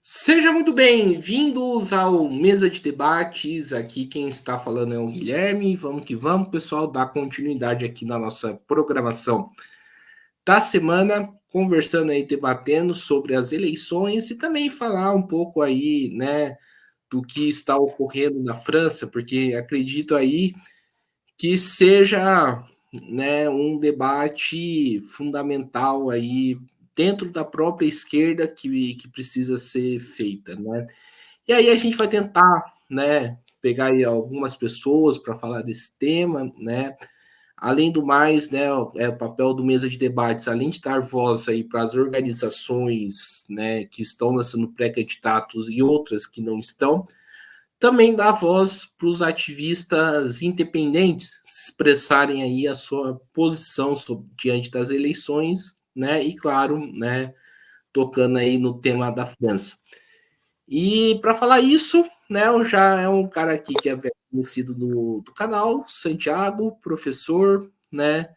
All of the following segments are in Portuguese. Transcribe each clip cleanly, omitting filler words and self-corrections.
Sejam muito bem-vindos ao Mesa de Debates. Aqui quem está falando é o Guilherme. Vamos que vamos, pessoal, dar continuidade aqui na nossa programação da semana, conversando aí, debatendo sobre as eleições e também falar um pouco aí, né, do que está ocorrendo na França, porque acredito aí que seja, né, um debate fundamental aí dentro da própria esquerda que precisa ser feita, né? E aí a gente vai tentar, né, pegar aí algumas pessoas para falar desse tema, né? Além do mais, né, o papel do mesa de debates, além de dar voz aí para as organizações, né, que estão lançando pré-candidatos e outras que não estão, também dá voz para os ativistas independentes expressarem aí a sua posição diante das eleições, né? E claro, né, tocando aí no tema da França. E para falar isso, né, já é um cara aqui que é conhecido do canal, Santiago, professor, né,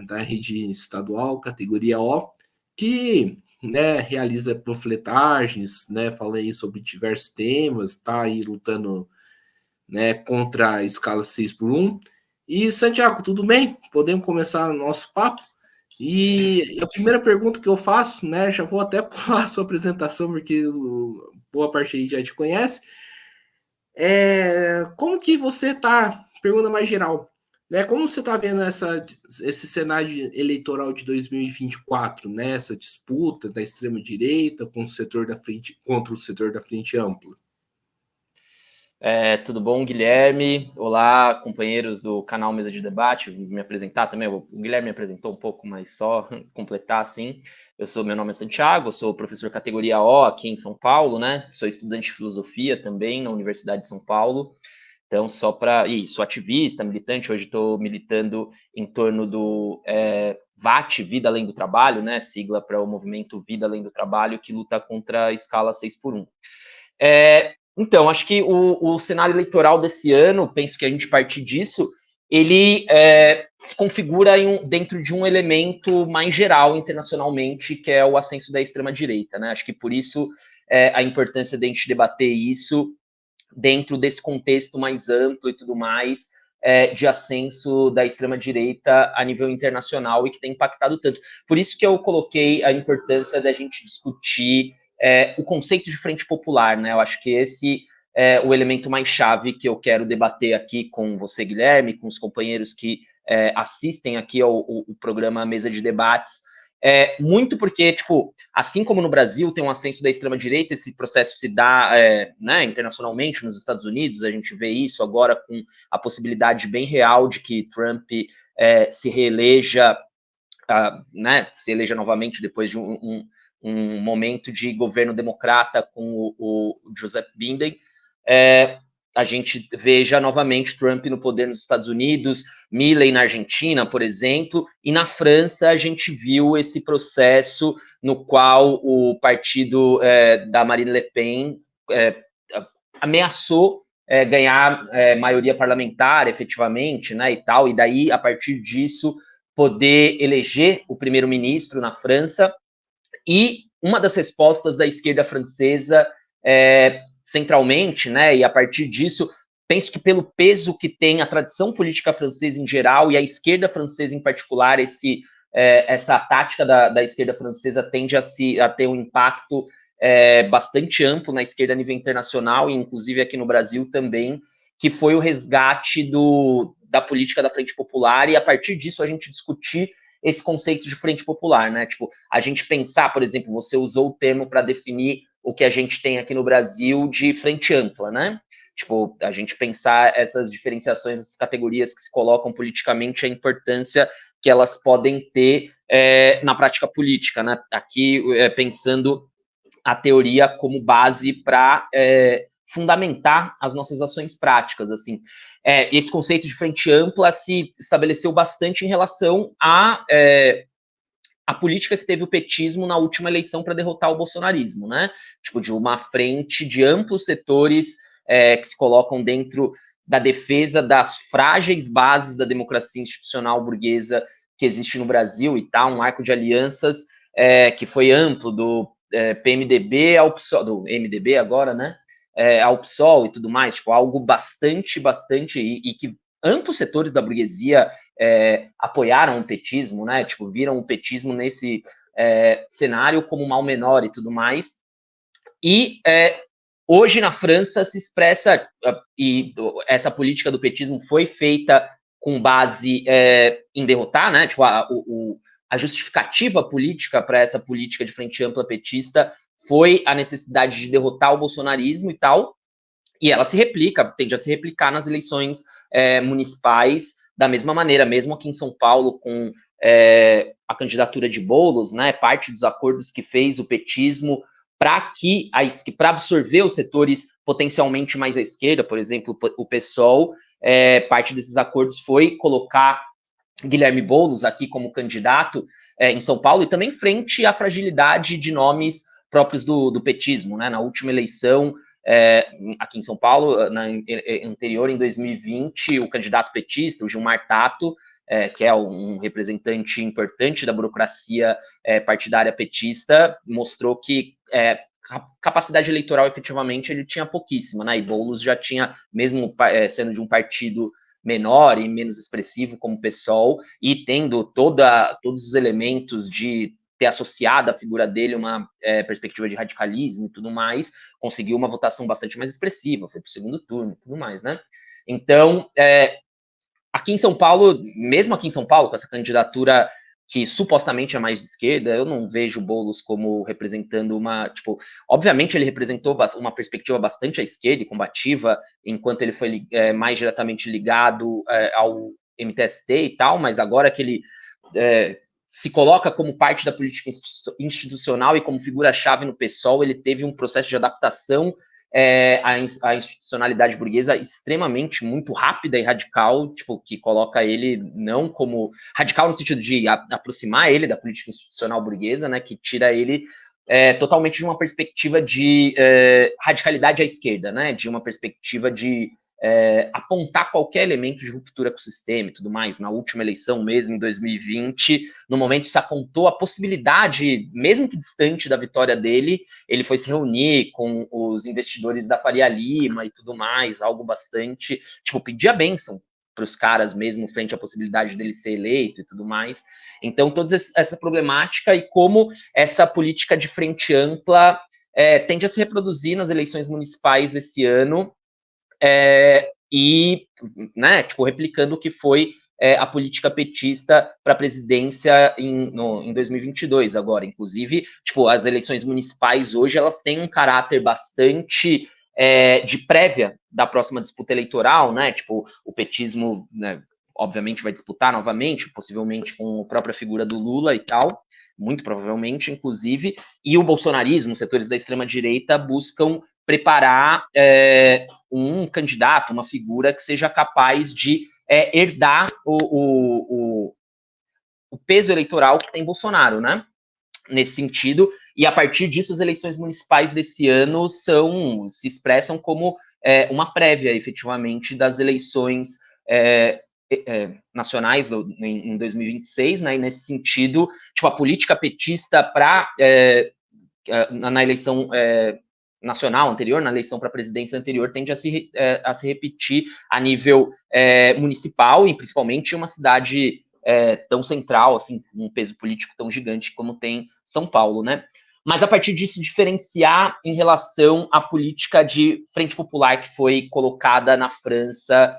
da rede estadual, categoria O, que, né, realiza panfletagens, né, fala aí sobre diversos temas, está aí lutando, né, contra a escala 6 por 1. E, Santiago, tudo bem? Podemos começar o nosso papo? E a primeira pergunta que eu faço, né, já vou até pular a sua apresentação, porque boa parte aí já te conhece, como que você está, pergunta mais geral, né, como você está vendo esse cenário eleitoral de 2024, né, essa disputa da extrema-direita com o setor da frente, contra o setor da frente ampla? Tudo bom, Guilherme? Olá, companheiros do canal Mesa de Debate. Vou me apresentar também. O Guilherme me apresentou um pouco, mas só completar assim. Meu nome é Santiago, sou professor categoria O aqui em São Paulo, né? Sou estudante de filosofia também na Universidade de São Paulo. Então, sou ativista, militante. Hoje estou militando em torno do VAT, Vida Além do Trabalho, né? Sigla para o movimento Vida Além do Trabalho, que luta contra a escala 6 por 1. Então, acho que o cenário eleitoral desse ano, penso que a gente partir disso, ele se configura dentro de um elemento mais geral internacionalmente, que é o ascenso da extrema-direita, né? Acho que por isso a importância de a gente debater isso dentro desse contexto mais amplo e tudo mais, de ascenso da extrema-direita a nível internacional e que tem impactado tanto. Por isso que eu coloquei a importância da gente discutir o conceito de frente popular, né? Eu acho que esse é o elemento mais chave que eu quero debater aqui com você, Guilherme, com os companheiros que assistem aqui ao programa Mesa de Debates, muito porque, tipo, assim como no Brasil tem um ascenso da extrema-direita, esse processo se dá né, internacionalmente nos Estados Unidos, a gente vê isso agora com a possibilidade bem real de que Trump se reeleja, né, se eleja novamente depois de um momento de governo democrata com o Joseph Biden. A gente veja novamente Trump no poder nos Estados Unidos, Milley na Argentina, por exemplo, e na França a gente viu esse processo no qual o partido da Marine Le Pen ameaçou ganhar maioria parlamentar, efetivamente, né, e tal, e daí, a partir disso, poder eleger o primeiro-ministro na França. E uma das respostas da esquerda francesa, centralmente, né, e a partir disso, penso que pelo peso que tem a tradição política francesa em geral e a esquerda francesa em particular, essa tática da esquerda francesa tende a ter um impacto bastante amplo na esquerda a nível internacional, e inclusive aqui no Brasil também, que foi o resgate da política da Frente Popular, e a partir disso a gente discutir esse conceito de frente popular, né? Tipo, a gente pensar, por exemplo, você usou o termo para definir o que a gente tem aqui no Brasil de frente ampla, né? Tipo, a gente pensar essas diferenciações, essas categorias que se colocam politicamente, a importância que elas podem ter na prática política, né? Aqui, pensando a teoria como base para fundamentar as nossas ações práticas, assim. Esse conceito de frente ampla se estabeleceu bastante em relação a política que teve o petismo na última eleição para derrotar o bolsonarismo, né? Tipo, de uma frente de amplos setores que se colocam dentro da defesa das frágeis bases da democracia institucional burguesa que existe no Brasil e tal, um arco de alianças que foi amplo, do PMDB ao PSOL, do MDB agora, né? Ao PSOL e tudo mais, tipo, algo bastante, e que amplos setores da burguesia apoiaram o petismo, né? Tipo, viram o petismo nesse cenário como mal menor e tudo mais. E hoje na França se expressa, e essa política do petismo foi feita com base em derrotar, né? Tipo, a justificativa política para essa política de frente ampla petista foi a necessidade de derrotar o bolsonarismo e tal, e ela se replica, tende a se replicar nas eleições municipais da mesma maneira, mesmo aqui em São Paulo, com a candidatura de Boulos, né? Parte dos acordos que fez o petismo para absorver os setores potencialmente mais à esquerda, por exemplo, o PSOL, parte desses acordos foi colocar Guilherme Boulos aqui como candidato em São Paulo, e também frente à fragilidade de nomes próprios do petismo, né? Na última eleição, aqui em São Paulo, na anterior, em 2020, o candidato petista, o Gilmar Tato, que é um representante importante da burocracia partidária petista, mostrou que capacidade eleitoral, efetivamente, ele tinha pouquíssima, né? E Boulos já tinha, mesmo sendo de um partido menor e menos expressivo como o PSOL, e tendo todos os elementos de ter associado à figura dele uma perspectiva de radicalismo e tudo mais, conseguiu uma votação bastante mais expressiva, foi para o segundo turno e tudo mais, né? Então, aqui em São Paulo, mesmo aqui em São Paulo, com essa candidatura que supostamente é mais de esquerda, eu não vejo Boulos como representando tipo, obviamente ele representou uma perspectiva bastante à esquerda e combativa, enquanto ele foi mais diretamente ligado ao MTST e tal, mas agora que ele se coloca como parte da política institucional e como figura-chave no PSOL, ele teve um processo de adaptação à institucionalidade burguesa extremamente muito rápida e radical, tipo, que coloca ele não como radical no sentido de aproximar ele da política institucional burguesa, né, que tira ele totalmente de uma perspectiva de radicalidade à esquerda, né, de uma perspectiva de apontar qualquer elemento de ruptura com o sistema e tudo mais. Na última eleição mesmo, em 2020, no momento se apontou a possibilidade, mesmo que distante da vitória dele, ele foi se reunir com os investidores da Faria Lima e tudo mais, algo bastante, tipo, pedir a bênção para os caras mesmo, frente à possibilidade dele ser eleito e tudo mais. Então, toda essa problemática e como essa política de frente ampla tende a se reproduzir nas eleições municipais esse ano, e, né, tipo, replicando o que foi a política petista para a presidência em 2022 agora. Inclusive, tipo, as eleições municipais hoje, elas têm um caráter bastante de prévia da próxima disputa eleitoral, né? Tipo, o petismo, né, obviamente vai disputar novamente, possivelmente com a própria figura do Lula e tal, muito provavelmente, inclusive, e o bolsonarismo, setores da extrema-direita buscam preparar um candidato, uma figura que seja capaz de herdar o peso eleitoral que tem Bolsonaro, né? Nesse sentido, e a partir disso, as eleições municipais desse ano se expressam como uma prévia, efetivamente, das eleições nacionais em 2026, né? E nesse sentido, tipo, a política petista na eleição nacional anterior, na eleição para a presidência anterior, tende a se repetir a nível municipal, e principalmente em uma cidade tão central, assim, um peso político tão gigante como tem São Paulo, né? Mas a partir disso diferenciar em relação à política de frente popular que foi colocada na França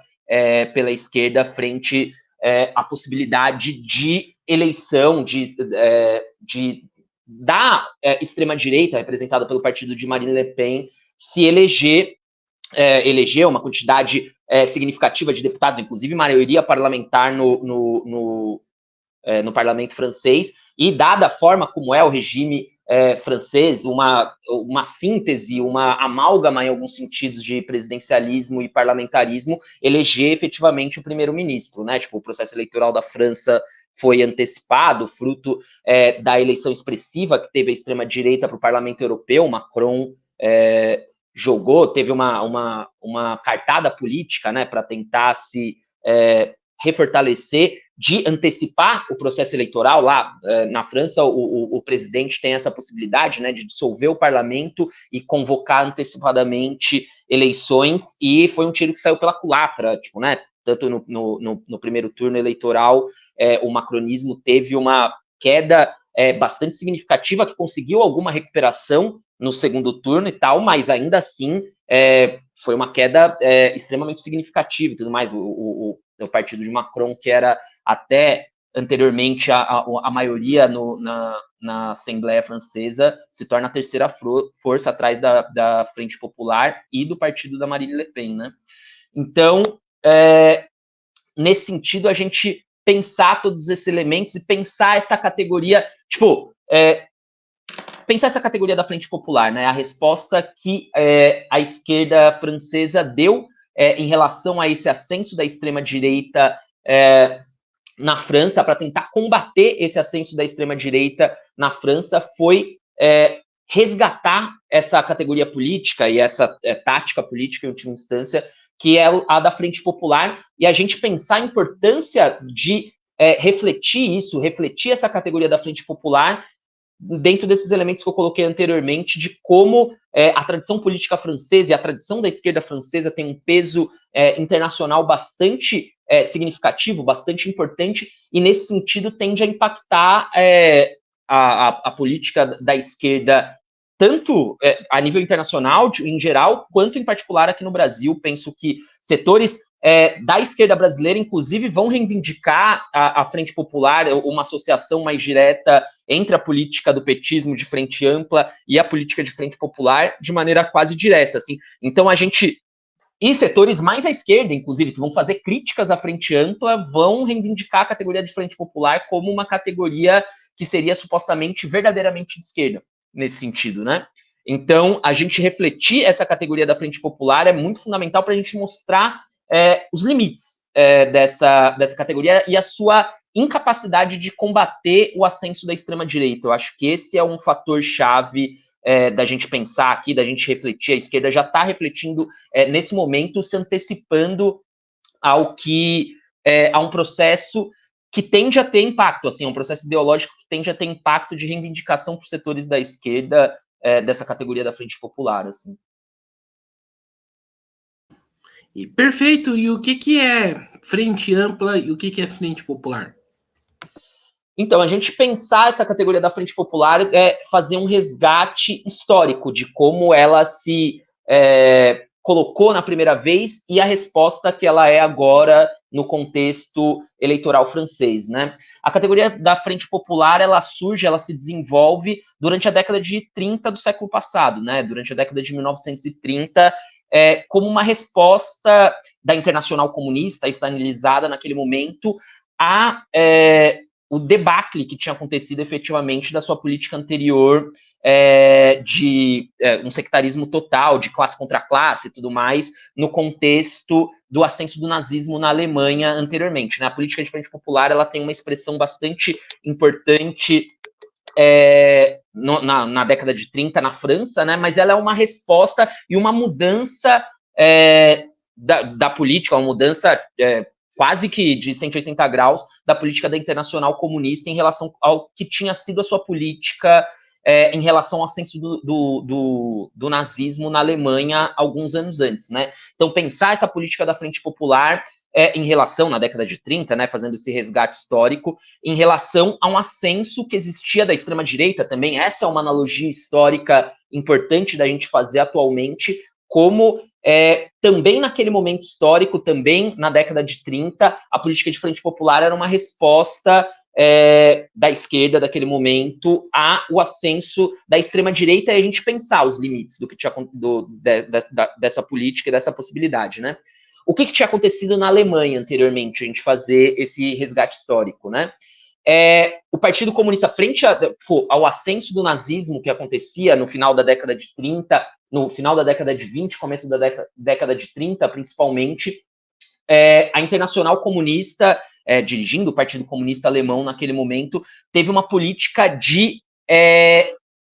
pela esquerda frente à possibilidade de eleição, da extrema-direita, representada pelo partido de Marine Le Pen, se eleger uma quantidade significativa de deputados, inclusive maioria parlamentar no parlamento francês, e dada a forma como é o regime francês, uma síntese, uma amálgama em alguns sentidos de presidencialismo e parlamentarismo, eleger efetivamente o primeiro-ministro, né? Tipo, o processo eleitoral da França foi antecipado, fruto da eleição expressiva que teve a extrema-direita para o Parlamento Europeu. Macron teve uma cartada política, né, para tentar se refortalecer, de antecipar o processo eleitoral. Lá na França, o presidente tem essa possibilidade, né, de dissolver o parlamento e convocar antecipadamente eleições, e foi um tiro que saiu pela culatra, tipo, né, tanto no primeiro turno eleitoral, o macronismo teve uma queda bastante significativa, que conseguiu alguma recuperação no segundo turno e tal, mas ainda assim foi uma queda extremamente significativa e tudo mais. O partido de Macron, que era até anteriormente a maioria na Assembleia Francesa, se torna a terceira força atrás da Frente Popular e do partido da Marine Le Pen, né? Então, nesse sentido, a gente pensar todos esses elementos e pensar essa categoria, tipo, pensar essa categoria da Frente Popular, né? A resposta que a esquerda francesa deu em relação a esse ascenso da extrema-direita na França, para tentar combater esse ascenso da extrema-direita na França, foi resgatar essa categoria política e essa tática política, em última instância, que é a da Frente Popular, e a gente pensar a importância de refletir isso, refletir essa categoria da Frente Popular dentro desses elementos que eu coloquei anteriormente, de como a tradição política francesa e a tradição da esquerda francesa tem um peso internacional bastante significativo, bastante importante, e nesse sentido tende a impactar a política da esquerda, tanto a nível internacional, em geral, quanto em particular aqui no Brasil. Penso que setores da esquerda brasileira, inclusive, vão reivindicar a Frente Popular, uma associação mais direta entre a política do petismo de frente ampla e a política de Frente Popular, de maneira quase direta, assim. Então, e setores mais à esquerda, inclusive, que vão fazer críticas à Frente Ampla, vão reivindicar a categoria de Frente Popular como uma categoria que seria supostamente verdadeiramente de esquerda, nesse sentido, né? Então, a gente refletir essa categoria da Frente Popular é muito fundamental para a gente mostrar os limites dessa categoria e a sua incapacidade de combater o ascenso da extrema-direita. Eu acho que esse é um fator-chave da gente pensar aqui, da gente refletir. A esquerda já está refletindo nesse momento, se antecipando a um processo que tende a ter impacto, assim, um processo ideológico que tende a ter impacto de reivindicação por setores da esquerda dessa categoria da Frente Popular, assim. E perfeito. E o que é frente ampla e o que é frente popular? Então, a gente pensar essa categoria da Frente Popular é fazer um resgate histórico de como ela se colocou na primeira vez e a resposta que ela é agora no contexto eleitoral francês, né? A categoria da Frente Popular, ela surge, ela se desenvolve durante a década de 30 do século passado, né? Durante a década de 1930, como uma resposta da Internacional Comunista, estalinizada naquele momento, o debacle que tinha acontecido efetivamente da sua política anterior de um sectarismo total, de classe contra classe e tudo mais, no contexto do ascenso do nazismo na Alemanha anteriormente, né? A política de Frente Popular, ela tem uma expressão bastante importante na década de 30 na França, né? Mas ela é uma resposta e uma mudança da política, uma mudança quase que de 180 graus da política da Internacional Comunista em relação ao que tinha sido a sua política em relação ao ascenso do nazismo na Alemanha alguns anos antes, né? Então, pensar essa política da Frente Popular em relação, na década de 30, né, fazendo esse resgate histórico, em relação a um ascenso que existia da extrema-direita também. Essa é uma analogia histórica importante da gente fazer atualmente, como também naquele momento histórico, também na década de 30, a política de Frente Popular era uma resposta da esquerda daquele momento ao ascenso da extrema-direita, e a gente pensar os limites do que tinha dessa política e dessa possibilidade, né? O que tinha acontecido na Alemanha anteriormente, a gente fazer esse resgate histórico, né? O Partido Comunista, frente ao ascenso do nazismo que acontecia no final da década de 30, no final da década de 20, começo da década de 30, principalmente, a Internacional Comunista, dirigindo o Partido Comunista Alemão naquele momento, teve uma política de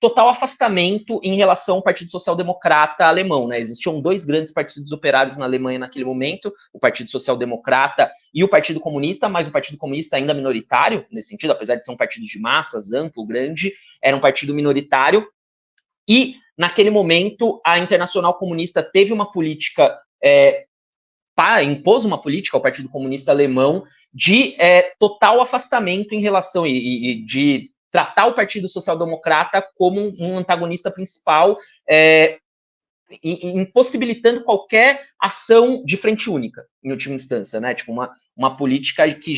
total afastamento em relação ao Partido Social Democrata alemão, né? Existiam dois grandes partidos operários na Alemanha naquele momento, o Partido Social Democrata e o Partido Comunista, mas o Partido Comunista ainda minoritário, nesse sentido, apesar de ser um partido de massas, amplo, grande, era um partido minoritário. E, naquele momento, a Internacional Comunista teve uma política, impôs uma política ao Partido Comunista Alemão de total afastamento em relação e de tratar o Partido Social Democrata como um antagonista principal, impossibilitando qualquer ação de frente única, em última instância, né? Tipo, uma política que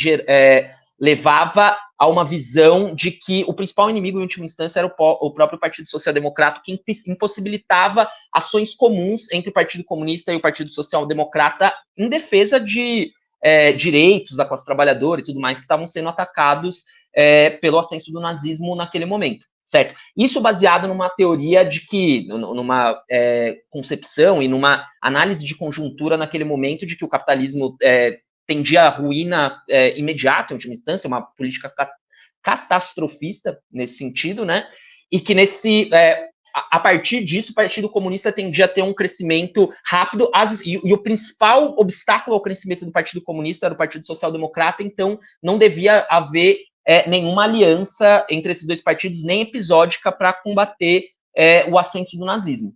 levava a uma visão de que o principal inimigo, em última instância, era o próprio Partido Social Democrata, que impossibilitava ações comuns entre o Partido Comunista e o Partido Social Democrata em defesa de direitos da classe trabalhadora e tudo mais, que estavam sendo atacados pelo ascenso do nazismo naquele momento, certo? Isso baseado numa teoria de que, numa concepção e numa análise de conjuntura naquele momento de que o capitalismo tendia à ruína imediata, em última instância, uma política catastrofista nesse sentido, né? E que a partir disso, o Partido Comunista tendia a ter um crescimento rápido, e o principal obstáculo ao crescimento do Partido Comunista era o Partido Social Democrata, então não devia haver nenhuma aliança entre esses dois partidos, nem episódica, para combater o ascenso do nazismo.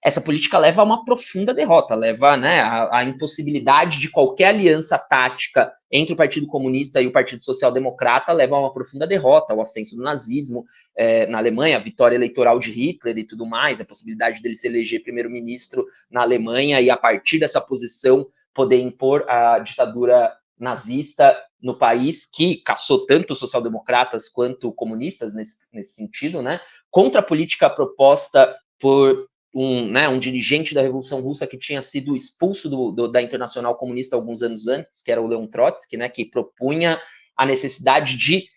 Essa política leva a uma profunda derrota, leva, né, a impossibilidade de qualquer aliança tática entre o Partido Comunista e o Partido Social Democrata, leva a uma profunda derrota, ao ascenso do nazismo na Alemanha, a vitória eleitoral de Hitler e tudo mais, a possibilidade dele se eleger primeiro-ministro na Alemanha e, a partir dessa posição, poder impor a ditadura nazista no país, que caçou tanto social-democratas quanto comunistas nesse sentido, né, contra a política proposta por um dirigente da Revolução Russa que tinha sido expulso da Internacional Comunista alguns anos antes, que era o Leon Trotsky, né, que propunha a necessidade de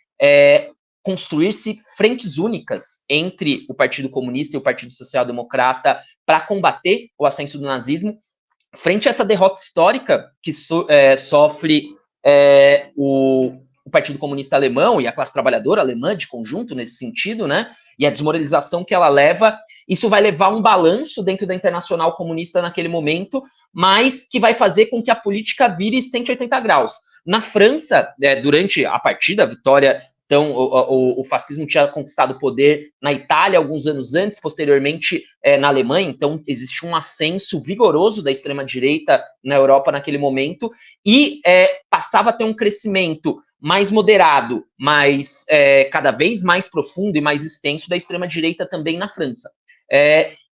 construir-se frentes únicas entre o Partido Comunista e o Partido Social Democrata para combater o ascenso do nazismo. Frente a essa derrota histórica que sofre o Partido Comunista Alemão e a classe trabalhadora alemã de conjunto nesse sentido, né? E a desmoralização que ela leva, isso vai levar um balanço dentro da Internacional Comunista naquele momento, mas que vai fazer com que a política vire 180 graus. Na França, durante a partir da vitória, então o fascismo tinha conquistado o poder na Itália alguns anos antes, posteriormente na Alemanha, então existe um ascenso vigoroso da extrema-direita na Europa naquele momento, e passava a ter um crescimento mais moderado, mas cada vez mais profundo e mais extenso da extrema-direita também na França.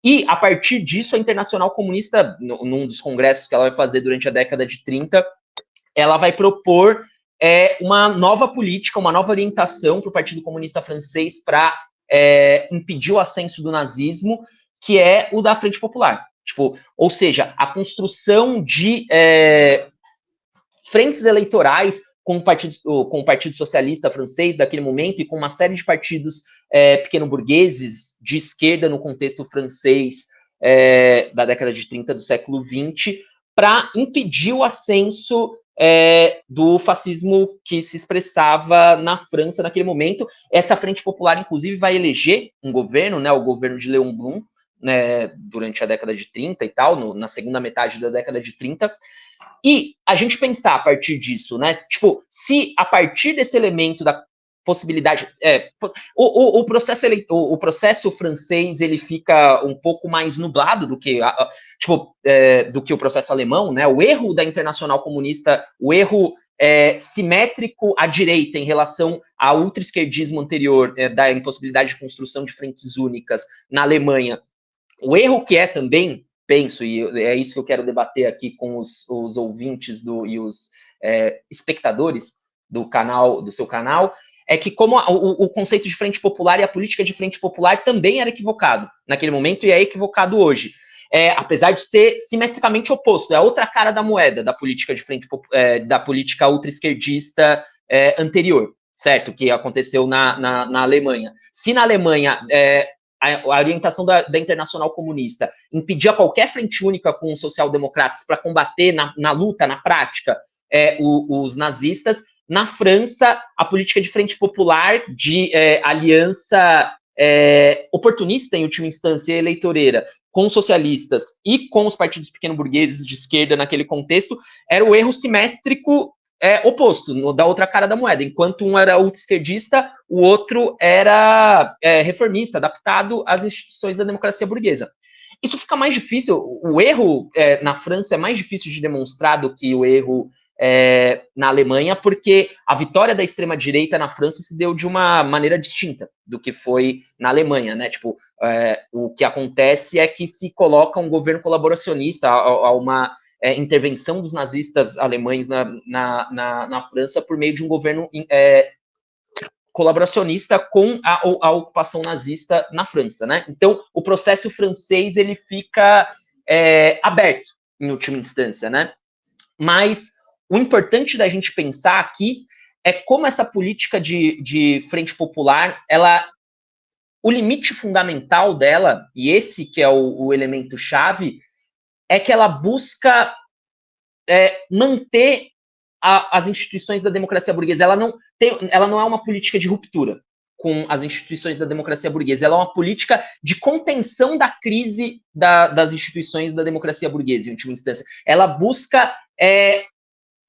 E, a partir disso, a Internacional Comunista, num dos congressos que ela vai fazer durante a década de 30, ela vai propor uma nova política, uma nova orientação para o Partido Comunista Francês para impedir o ascenso do nazismo, que é o da Frente Popular. Tipo, ou seja, a construção de frentes eleitorais com o Partido Socialista francês daquele momento e com uma série de partidos pequeno-burgueses de esquerda no contexto francês da década de 30 do século XX, para impedir o ascenso do fascismo que se expressava na França naquele momento. Essa Frente Popular, inclusive, vai eleger um governo, né, o governo de Léon Blum, né, durante a década de 30 e tal, na segunda metade da década de 30, e a gente pensar a partir disso, né, tipo, se a partir desse elemento da possibilidade, o processo francês, ele fica um pouco mais nublado do que, do que o processo alemão, né, o erro da Internacional Comunista, o erro simétrico à direita em relação ao ultra-esquerdismo anterior, da impossibilidade de construção de frentes únicas na Alemanha, o erro que também, penso, e é isso que eu quero debater aqui com os ouvintes e os espectadores do seu canal, é que como o conceito de frente popular e a política de frente popular também era equivocado naquele momento e é equivocado hoje. Apesar de ser simetricamente oposto, é a outra cara da moeda da política de frente da política ultra-esquerdista anterior, certo? Que aconteceu na Alemanha. Se na Alemanha a orientação da Internacional Comunista impedia qualquer frente única com os social-democratas para combater na luta, na prática, os nazistas, na França, a política de frente popular, de aliança oportunista, em última instância, eleitoreira, com os socialistas e com os partidos pequeno-burgueses de esquerda naquele contexto, era o erro simétrico oposto, da outra cara da moeda. Enquanto um era ultra-esquerdista, o outro era reformista, adaptado às instituições da democracia burguesa. Isso fica mais difícil, o erro na França é mais difícil de demonstrar do que o erro na Alemanha, porque a vitória da extrema-direita na França se deu de uma maneira distinta do que foi na Alemanha, né? Tipo, o que acontece é que se coloca um governo colaboracionista, a uma intervenção dos nazistas alemães na França por meio de um governo colaboracionista com a ocupação nazista na França, né? Então, o processo francês, ele fica aberto, em última instância, né? Mas o importante da gente pensar aqui é como essa política de frente popular, o limite fundamental dela, e esse que é o elemento chave, é que ela busca manter as instituições da democracia burguesa. Ela não é uma política de ruptura com as instituições da democracia burguesa, ela é uma política de contenção da crise das instituições da democracia burguesa, em última instância. Ela busca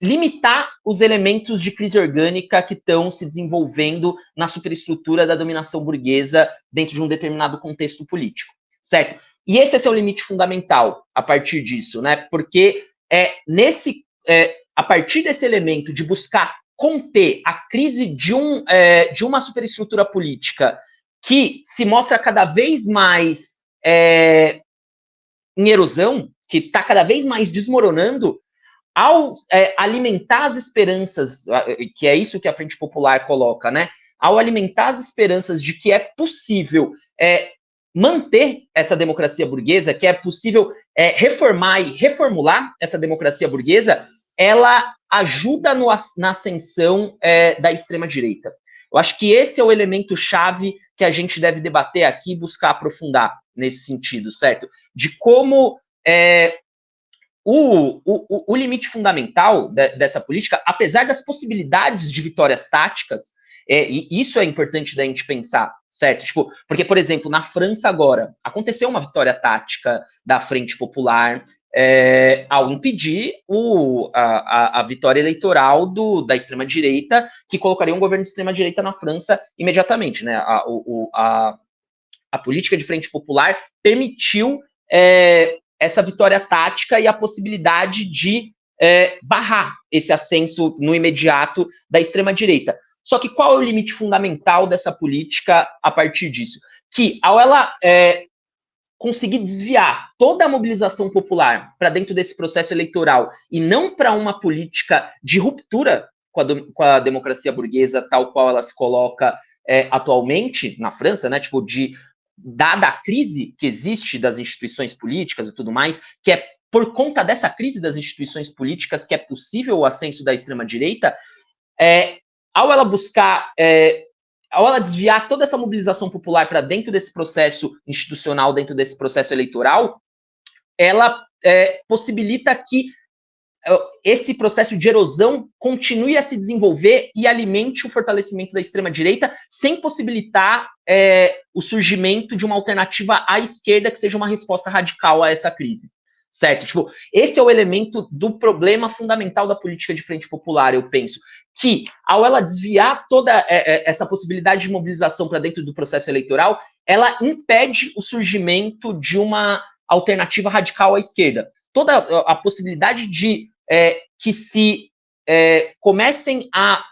limitar os elementos de crise orgânica que estão se desenvolvendo na superestrutura da dominação burguesa dentro de um determinado contexto político, certo? E esse é seu limite fundamental a partir disso, né? Porque a partir desse elemento de buscar conter a crise de uma superestrutura política que se mostra cada vez mais em erosão, que está cada vez mais desmoronando, ao alimentar as esperanças, que é isso que a Frente Popular coloca, né? Ao alimentar as esperanças de que é possível manter essa democracia burguesa, que é possível reformar e reformular essa democracia burguesa, ela ajuda na ascensão da extrema-direita. Eu acho que esse é o elemento chave que a gente deve debater aqui e buscar aprofundar nesse sentido, certo? De como o limite fundamental dessa política, apesar das possibilidades de vitórias táticas, e isso é importante da gente pensar, certo? Tipo, porque, por exemplo, na França agora, aconteceu uma vitória tática da Frente Popular ao impedir a vitória eleitoral da extrema-direita, que colocaria um governo de extrema-direita na França imediatamente, né? A política de Frente Popular permitiu essa vitória tática e a possibilidade de barrar esse ascenso no imediato da extrema-direita. Só que qual é o limite fundamental dessa política a partir disso? Que ao ela conseguir desviar toda a mobilização popular para dentro desse processo eleitoral e não para uma política de ruptura com a democracia burguesa tal qual ela se coloca atualmente na França, né? Tipo, dada a crise que existe das instituições políticas e tudo mais, que é por conta dessa crise das instituições políticas que é possível o ascenso da extrema-direita, ao ela buscar, ao ela desviar toda essa mobilização popular para dentro desse processo institucional, dentro desse processo eleitoral, ela possibilita que esse processo de erosão continue a se desenvolver e alimente o fortalecimento da extrema-direita, sem possibilitar o surgimento de uma alternativa à esquerda que seja uma resposta radical a essa crise, certo? Tipo, esse é o elemento do problema fundamental da política de frente popular, eu penso, que ao ela desviar toda essa possibilidade de mobilização para dentro do processo eleitoral, ela impede o surgimento de uma alternativa radical à esquerda. Toda a possibilidade de que se comecem a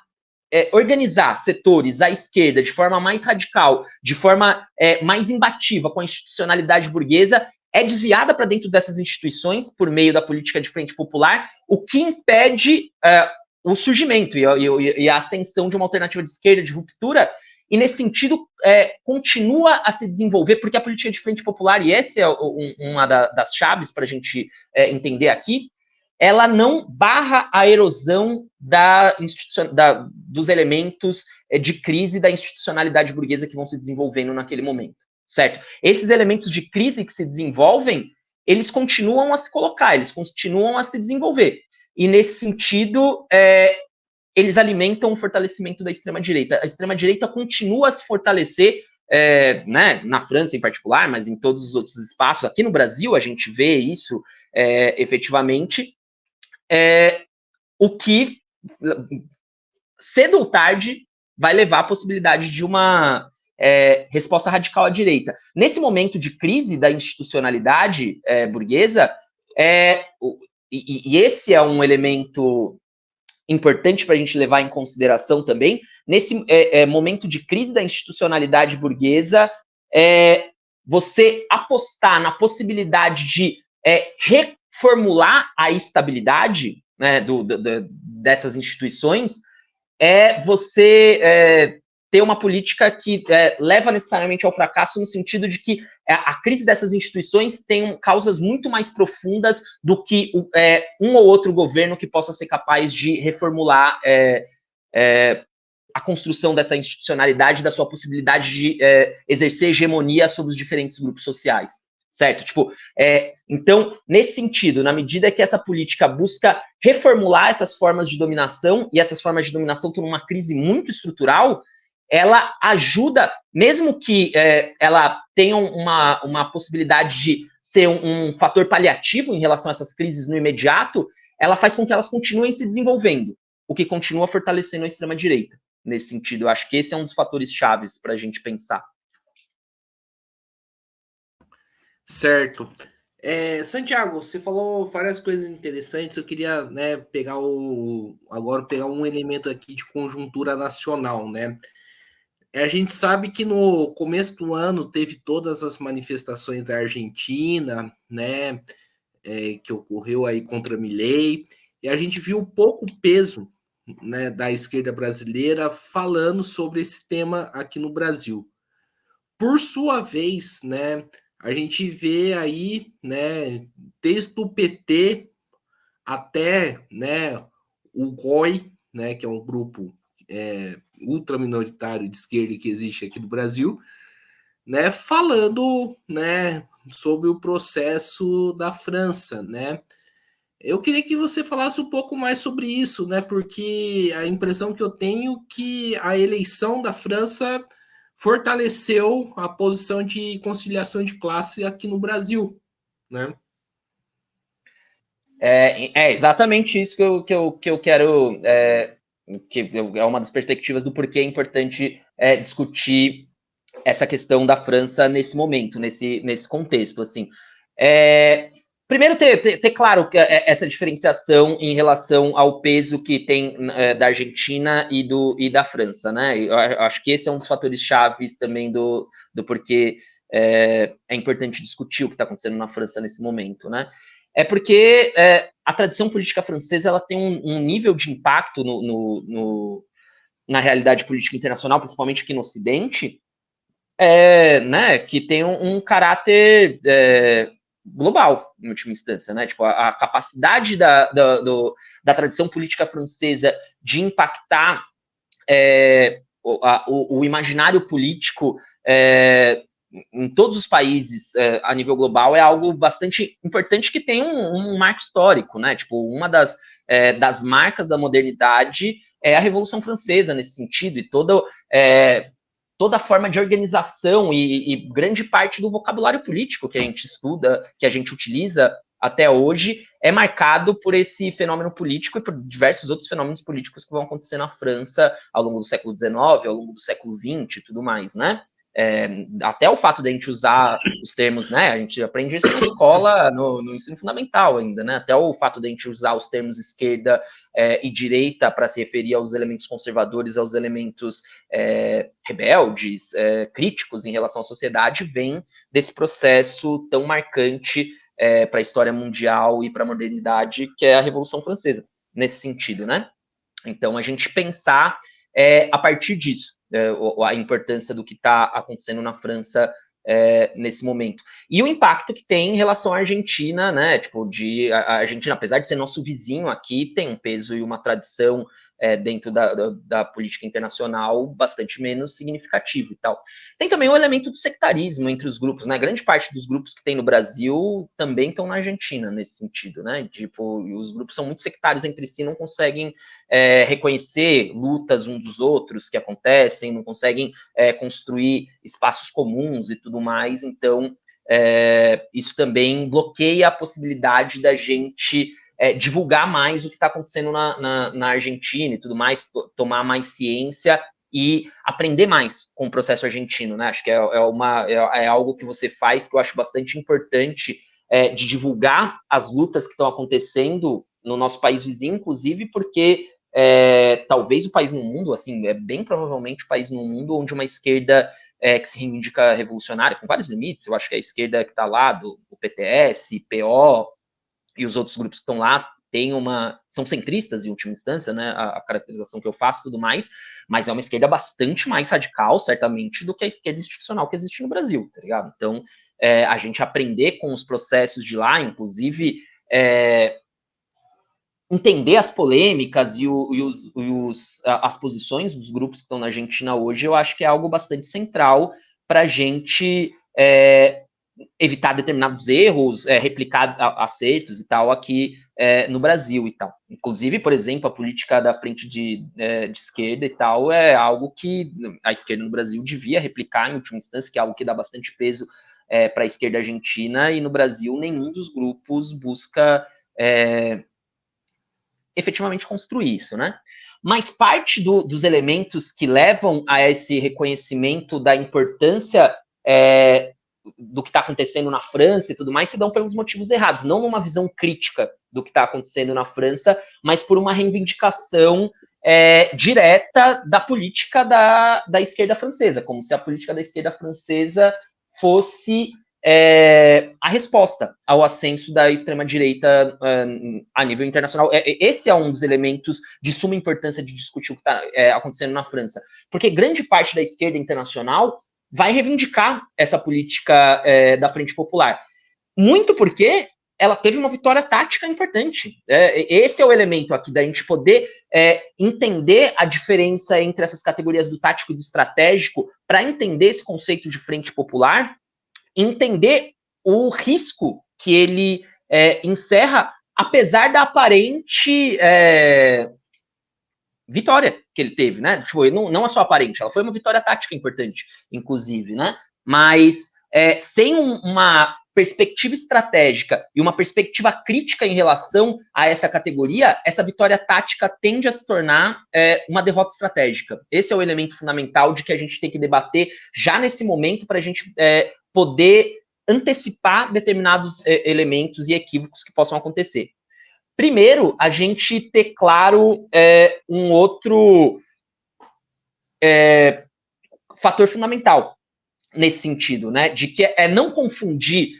organizar setores à esquerda de forma mais radical, de forma mais imbatível com a institucionalidade burguesa, é desviada para dentro dessas instituições por meio da política de frente popular, o que impede o surgimento e a ascensão de uma alternativa de esquerda, de ruptura, e nesse sentido continua a se desenvolver, porque a política de frente popular, e essa é uma das chaves para a gente entender aqui, ela não barra a erosão dos elementos de crise da institucionalidade burguesa que vão se desenvolvendo naquele momento, certo? Esses elementos de crise que se desenvolvem, eles continuam a se colocar, eles continuam a se desenvolver. E, nesse sentido, eles alimentam o fortalecimento da extrema-direita. A extrema-direita continua a se fortalecer né, na França em particular, mas em todos os outros espaços, aqui no Brasil a gente vê isso efetivamente, o que cedo ou tarde vai levar à possibilidade de uma resposta radical à direita. Nesse momento de crise da institucionalidade burguesa, e esse é um elemento importante para a gente levar em consideração também, nesse momento de crise da institucionalidade burguesa, você apostar na possibilidade de reformular a estabilidade, né, dessas instituições, você ter uma política que leva necessariamente ao fracasso, no sentido de que a crise dessas instituições tem causas muito mais profundas do que um ou outro governo que possa ser capaz de reformular a construção dessa institucionalidade, da sua possibilidade de exercer hegemonia sobre os diferentes grupos sociais. Certo? Tipo, então, nesse sentido, na medida que essa política busca reformular essas formas de dominação, e essas formas de dominação estão numa crise muito estrutural, ela ajuda, mesmo que ela tenha uma possibilidade de ser um fator paliativo em relação a essas crises no imediato, ela faz com que elas continuem se desenvolvendo, o que continua fortalecendo a extrema-direita. Nesse sentido, eu acho que esse é um dos fatores chaves para a gente pensar. Certo. Santiago, você falou várias coisas interessantes. Eu queria, né, agora pegar um elemento aqui de conjuntura nacional, né? A gente sabe que no começo do ano teve todas as manifestações da Argentina, né, que ocorreu aí contra Milei, e a gente viu pouco peso, né, da esquerda brasileira falando sobre esse tema aqui no Brasil. Por sua vez, né, a gente vê aí, né, desde o PT até, né, o GOI, né, que é um grupo ultraminoritário de esquerda que existe aqui no Brasil, né, falando, né, sobre o processo da França, né. Eu queria que você falasse um pouco mais sobre isso, né, porque a impressão que eu tenho é que a eleição da França fortaleceu a posição de conciliação de classe aqui no Brasil, né? É exatamente isso que eu quero, que é uma das perspectivas do porquê é importante discutir essa questão da França nesse momento, nesse contexto, assim. Primeiro, ter claro que essa diferenciação em relação ao peso que tem da Argentina e da França, né? Eu acho que esse é um dos fatores chaves também do porquê é importante discutir o que está acontecendo na França nesse momento, né? Porque a tradição política francesa ela tem um nível de impacto na realidade política internacional, principalmente aqui no Ocidente, né, que tem um caráter global, em última instância, né? Tipo, a capacidade da tradição política francesa de impactar o imaginário político em todos os países a nível global é algo bastante importante que tem um marco histórico, né? Tipo, uma das marcas da modernidade é a Revolução Francesa nesse sentido, e toda a forma de organização e grande parte do vocabulário político que a gente estuda, que a gente utiliza até hoje, é marcado por esse fenômeno político e por diversos outros fenômenos políticos que vão acontecer na França ao longo do século XIX, ao longo do século XX e tudo mais, né? Até o fato de a gente usar os termos, né? A gente aprende isso na escola, no ensino fundamental ainda, né? Até o fato de a gente usar os termos esquerda e direita para se referir aos elementos conservadores, aos elementos rebeldes, críticos em relação à sociedade, vem desse processo tão marcante para a história mundial e para a modernidade, que é a Revolução Francesa, nesse sentido, né? Então, a gente pensar a partir disso, a importância do que está acontecendo na França nesse momento. E o impacto que tem em relação à Argentina, né? Tipo, a Argentina, apesar de ser nosso vizinho aqui, tem um peso e uma tradição dentro da política internacional bastante menos significativo e tal. Tem também o elemento do sectarismo entre os grupos, né? Grande parte dos grupos que tem no Brasil também estão na Argentina nesse sentido, né? Tipo, os grupos são muito sectários entre si, não conseguem reconhecer lutas uns dos outros que acontecem, não conseguem construir espaços comuns e tudo mais, então isso também bloqueia a possibilidade da gente divulgar mais o que está acontecendo na Argentina e tudo mais, tomar mais ciência e aprender mais com o processo argentino, né? Acho que é algo que você faz que eu acho bastante importante, de divulgar as lutas que estão acontecendo no nosso país vizinho, inclusive porque talvez o país no mundo, assim, bem provavelmente o país no mundo onde uma esquerda que se reivindica revolucionária, com vários limites, eu acho que a esquerda que está lá, o PTS, PO e os outros grupos que estão lá, são centristas em última instância, né, a caracterização que eu faço e tudo mais, mas é uma esquerda bastante mais radical, certamente, do que a esquerda institucional que existe no Brasil, tá ligado? Então, a gente aprender com os processos de lá, inclusive, entender as polêmicas e as posições dos grupos que estão na Argentina hoje, eu acho que é algo bastante central para a gente evitar determinados erros, replicar acertos e tal aqui no Brasil e tal. Inclusive, por exemplo, a política da frente de esquerda e tal é algo que a esquerda no Brasil devia replicar em última instância, que é algo que dá bastante peso para a esquerda argentina, e no Brasil nenhum dos grupos busca efetivamente construir isso, né? Mas parte dos elementos que levam a esse reconhecimento da importância do que está acontecendo na França e tudo mais se dão pelos motivos errados, não numa visão crítica do que está acontecendo na França, mas por uma reivindicação direta da política da esquerda francesa, como se a política da esquerda francesa fosse a resposta ao ascenso da extrema-direita a nível internacional. Esse é um dos elementos de suma importância de discutir o que está acontecendo na França, porque grande parte da esquerda internacional vai reivindicar essa política da Frente Popular. Muito porque ela teve uma vitória tática importante. Esse é o elemento aqui da gente poder entender a diferença entre essas categorias do tático e do estratégico para entender esse conceito de Frente Popular, entender o risco que ele encerra, apesar da aparente vitória que ele teve, né? Tipo, não é só aparente, ela foi uma vitória tática importante, inclusive, né? Mas sem uma perspectiva estratégica e uma perspectiva crítica em relação a essa categoria, essa vitória tática tende a se tornar uma derrota estratégica. Esse é o elemento fundamental de que a gente tem que debater já nesse momento para a gente poder antecipar determinados elementos e equívocos que possam acontecer. Primeiro, a gente ter claro um outro fator fundamental nesse sentido, né? De que não confundir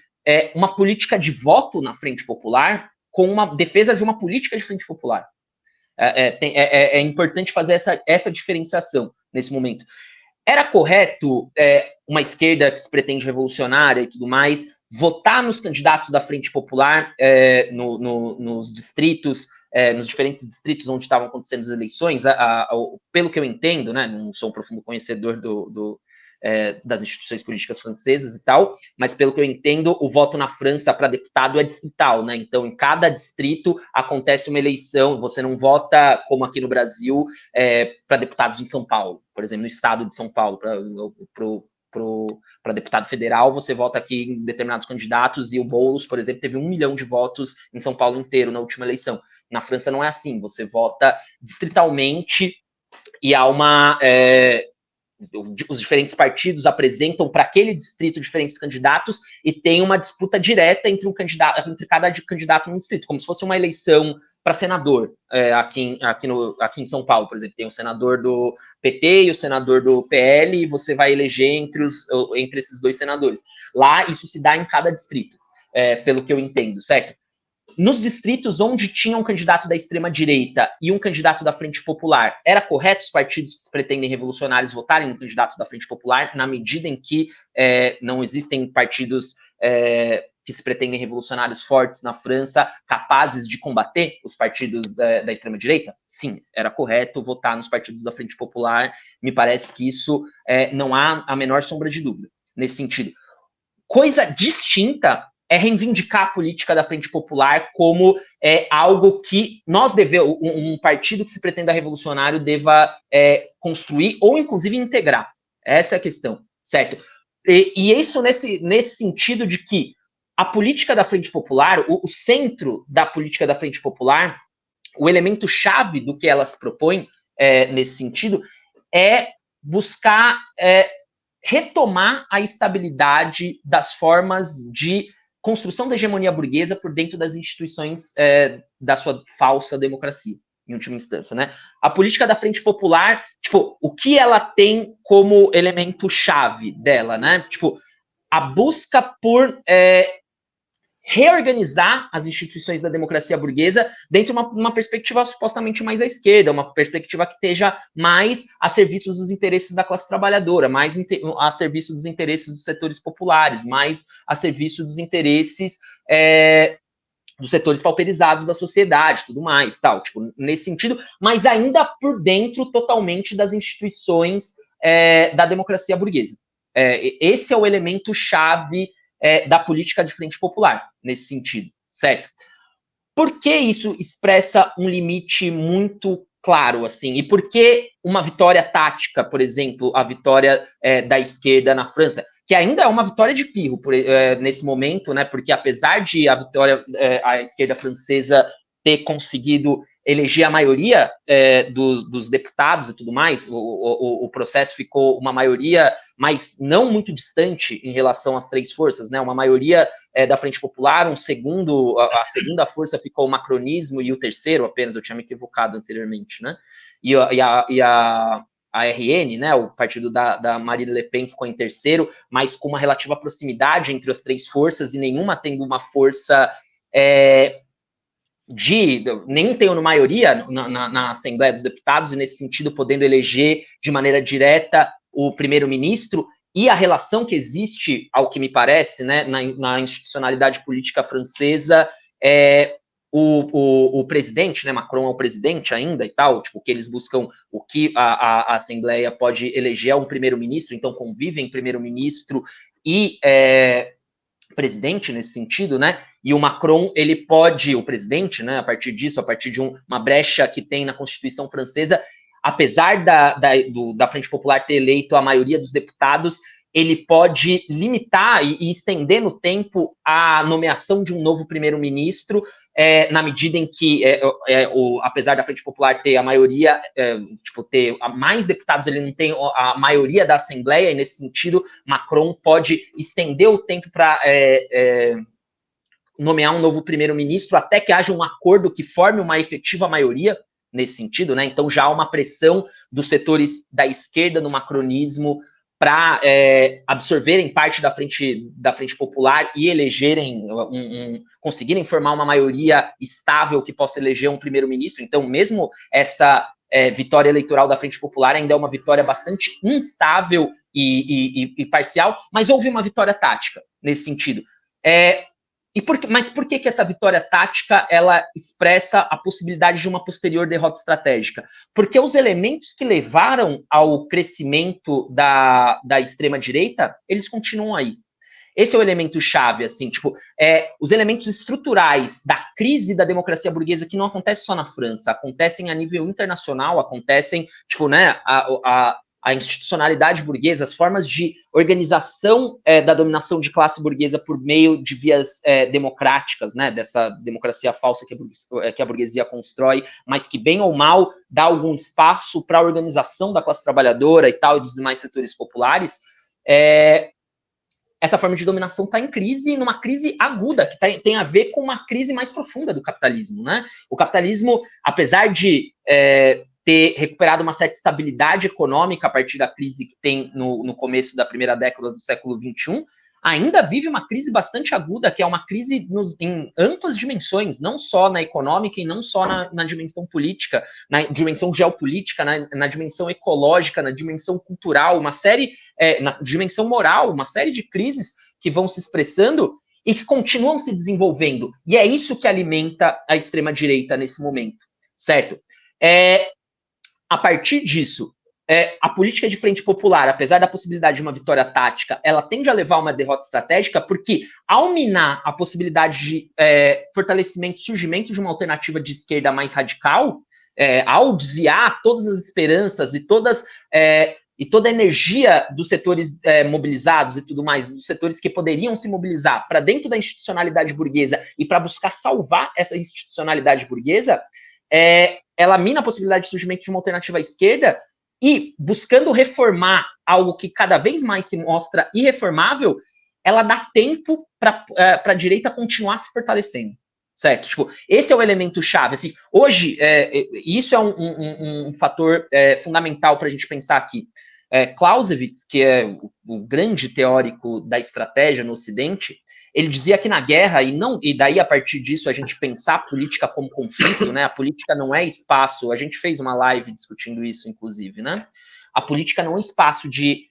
uma política de voto na Frente Popular com uma defesa de uma política de Frente Popular. É importante fazer essa diferenciação nesse momento. Era correto uma esquerda que se pretende revolucionária e tudo mais votar nos candidatos da Frente Popular nos distritos, nos diferentes distritos onde estavam acontecendo as eleições? Pelo que eu entendo, né, não sou um profundo conhecedor das instituições políticas francesas e tal, mas pelo que eu entendo, o voto na França para deputado é distrital, né? Então, em cada distrito acontece uma eleição, você não vota, como aqui no Brasil, para deputados em São Paulo, por exemplo, no estado de São Paulo, para deputado federal, você vota aqui em determinados candidatos, e o Boulos, por exemplo, teve 1 milhão de votos em São Paulo inteiro na última eleição. Na França não é assim, você vota distritalmente e há os diferentes partidos apresentam para aquele distrito diferentes candidatos e tem uma disputa direta entre cada candidato no distrito, como se fosse uma eleição para senador. Aqui em São Paulo, por exemplo, tem o senador do PT e o senador do PL, e você vai eleger entre esses dois senadores. Lá, isso se dá em cada distrito, pelo que eu entendo, certo? Nos distritos onde tinha um candidato da extrema-direita e um candidato da Frente Popular, era correto os partidos que se pretendem revolucionários votarem no candidato da Frente Popular, na medida em que não existem partidos que se pretendem revolucionários fortes na França, capazes de combater os partidos da extrema-direita? Sim, era correto votar nos partidos da Frente Popular. Me parece que isso não há a menor sombra de dúvida nesse sentido. Coisa distinta é reivindicar a política da Frente Popular como algo que nós devemos, um partido que se pretenda revolucionário deva construir ou, inclusive, integrar. Essa é a questão, certo? E isso nesse sentido de que a política da Frente Popular, o centro da política da Frente Popular, o elemento-chave do que ela se propõe nesse sentido, é buscar retomar a estabilidade das formas de construção da hegemonia burguesa por dentro das instituições da sua falsa democracia, em última instância, né? A política da Frente Popular, tipo, o que ela tem como elemento-chave dela, né? Tipo, a busca por reorganizar as instituições da democracia burguesa dentro de uma perspectiva supostamente mais à esquerda, uma perspectiva que esteja mais a serviço dos interesses da classe trabalhadora, mais a serviço dos interesses dos setores populares, mais a serviço dos interesses dos setores pauperizados da sociedade, tudo mais, tal, tipo, nesse sentido, mas ainda por dentro totalmente das instituições da democracia burguesa. Esse é o elemento-chave da política de Frente Popular, nesse sentido, certo? Por que isso expressa um limite muito claro, assim? E por que uma vitória tática, por exemplo, a vitória da esquerda na França, que ainda é uma vitória de pirro nesse momento, né? Porque apesar de a esquerda francesa ter conseguido eleger a maioria dos deputados e tudo mais, o processo ficou uma maioria, mas não muito distante em relação às três forças, né? Uma maioria da Frente Popular, a segunda força ficou o macronismo e o terceiro apenas, eu tinha me equivocado anteriormente, né? E a RN, né, o partido da Marine Le Pen ficou em terceiro, mas com uma relativa proximidade entre as três forças e nenhuma tendo uma força nem tendo maioria na Assembleia dos Deputados, e nesse sentido podendo eleger de maneira direta o primeiro-ministro, e a relação que existe, ao que me parece, né, na institucionalidade política francesa, o presidente, né, Macron é o presidente ainda e tal, tipo, que eles buscam o que a Assembleia pode eleger um primeiro-ministro, então convivem primeiro-ministro e presidente nesse sentido, né? E o Macron, ele pode, o presidente, né, a partir disso, a partir de uma brecha que tem na Constituição francesa, apesar da Frente Popular ter eleito a maioria dos deputados, ele pode limitar e estender no tempo a nomeação de um novo primeiro-ministro, na medida em que, apesar da Frente Popular ter a maioria, ter mais deputados, ele não tem a maioria da Assembleia, e nesse sentido, Macron pode estender o tempo para nomear um novo primeiro-ministro até que haja um acordo que forme uma efetiva maioria nesse sentido, né? Então já há uma pressão dos setores da esquerda no macronismo para absorverem parte da frente popular e elegerem, conseguirem formar uma maioria estável que possa eleger um primeiro-ministro. Então, mesmo essa vitória eleitoral da Frente Popular ainda é uma vitória bastante instável e parcial, mas houve uma vitória tática nesse sentido. Mas por que essa vitória tática ela expressa a possibilidade de uma posterior derrota estratégica? Porque os elementos que levaram ao crescimento da extrema-direita, eles continuam aí. Esse é o elemento-chave, assim, tipo, os elementos estruturais da crise da democracia burguesa, que não acontece só na França, acontecem a nível internacional, acontecem, tipo, né, a institucionalidade burguesa, as formas de organização da dominação de classe burguesa por meio de vias democráticas, né, dessa democracia falsa que a burguesia constrói, mas que, bem ou mal, dá algum espaço para a organização da classe trabalhadora e tal, e dos demais setores populares, essa forma de dominação está em crise, numa crise aguda, que tem a ver com uma crise mais profunda do capitalismo, né? O capitalismo, apesar de ter recuperado uma certa estabilidade econômica a partir da crise que tem no começo da primeira década do século XXI, ainda vive uma crise bastante aguda, que é uma crise em amplas dimensões, não só na econômica e não só na dimensão política, na dimensão geopolítica, na dimensão ecológica, na dimensão cultural, na dimensão moral, uma série de crises que vão se expressando e que continuam se desenvolvendo. E é isso que alimenta a extrema-direita nesse momento, certo? A partir disso, a política de frente popular, apesar da possibilidade de uma vitória tática, ela tende a levar a uma derrota estratégica, porque ao minar a possibilidade de fortalecimento, surgimento de uma alternativa de esquerda mais radical, ao desviar todas as esperanças e toda a energia dos setores mobilizados e tudo mais, dos setores que poderiam se mobilizar para dentro da institucionalidade burguesa e para buscar salvar essa institucionalidade burguesa, ela mina a possibilidade de surgimento de uma alternativa à esquerda e, buscando reformar algo que cada vez mais se mostra irreformável, ela dá tempo para a direita continuar se fortalecendo. Certo? Tipo, esse é o elemento chave. Assim, hoje, isso é um fator fundamental para a gente pensar aqui. Clausewitz, que é o grande teórico da estratégia no Ocidente, ele dizia que na guerra, e daí a partir disso a gente pensar a política como conflito, né? A política não é espaço, a gente fez uma live discutindo isso, inclusive, né? A política não é espaço de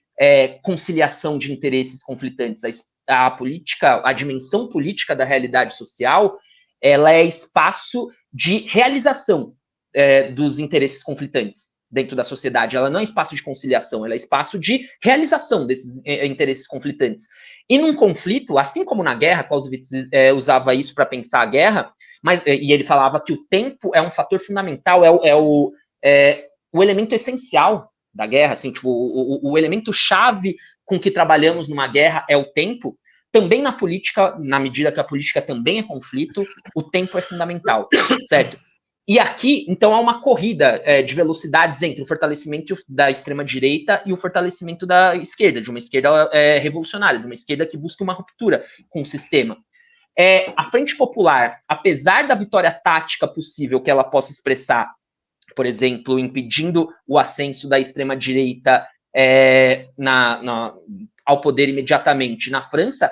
conciliação de interesses conflitantes. A política, a dimensão política da realidade social, ela é espaço de realização dos interesses conflitantes dentro da sociedade. Ela não é espaço de conciliação, ela é espaço de realização desses interesses conflitantes. E num conflito, assim como na guerra, Clausewitz usava isso para pensar a guerra, e ele falava que o tempo é um fator fundamental, é o elemento essencial da guerra, assim, tipo, o elemento chave com que trabalhamos numa guerra é o tempo. Também na política, na medida que a política também é conflito, o tempo é fundamental, certo? E aqui, então, há uma corrida de velocidades entre o fortalecimento da extrema-direita e o fortalecimento da esquerda, de uma esquerda revolucionária, de uma esquerda que busca uma ruptura com o sistema. A Frente Popular, apesar da vitória tática possível que ela possa expressar, por exemplo, impedindo o ascenso da extrema-direita ao poder imediatamente na França,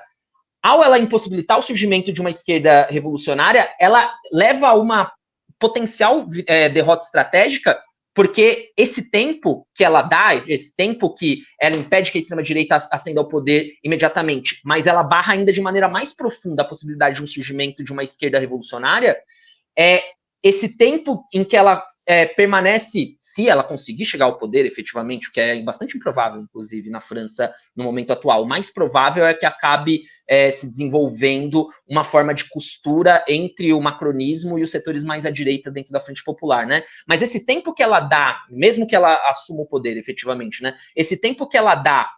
ao ela impossibilitar o surgimento de uma esquerda revolucionária, ela leva a uma potencial derrota estratégica, porque esse tempo que ela dá, esse tempo que ela impede que a extrema-direita ascenda ao poder imediatamente, mas ela barra ainda de maneira mais profunda a possibilidade de um surgimento de uma esquerda revolucionária, esse tempo em que ela permanece, se ela conseguir chegar ao poder efetivamente, o que é bastante improvável, inclusive, na França no momento atual, o mais provável é que acabe se desenvolvendo uma forma de costura entre o macronismo e os setores mais à direita dentro da Frente Popular, né? Mas esse tempo que ela dá, mesmo que ela assuma o poder efetivamente, né? Esse tempo que ela dá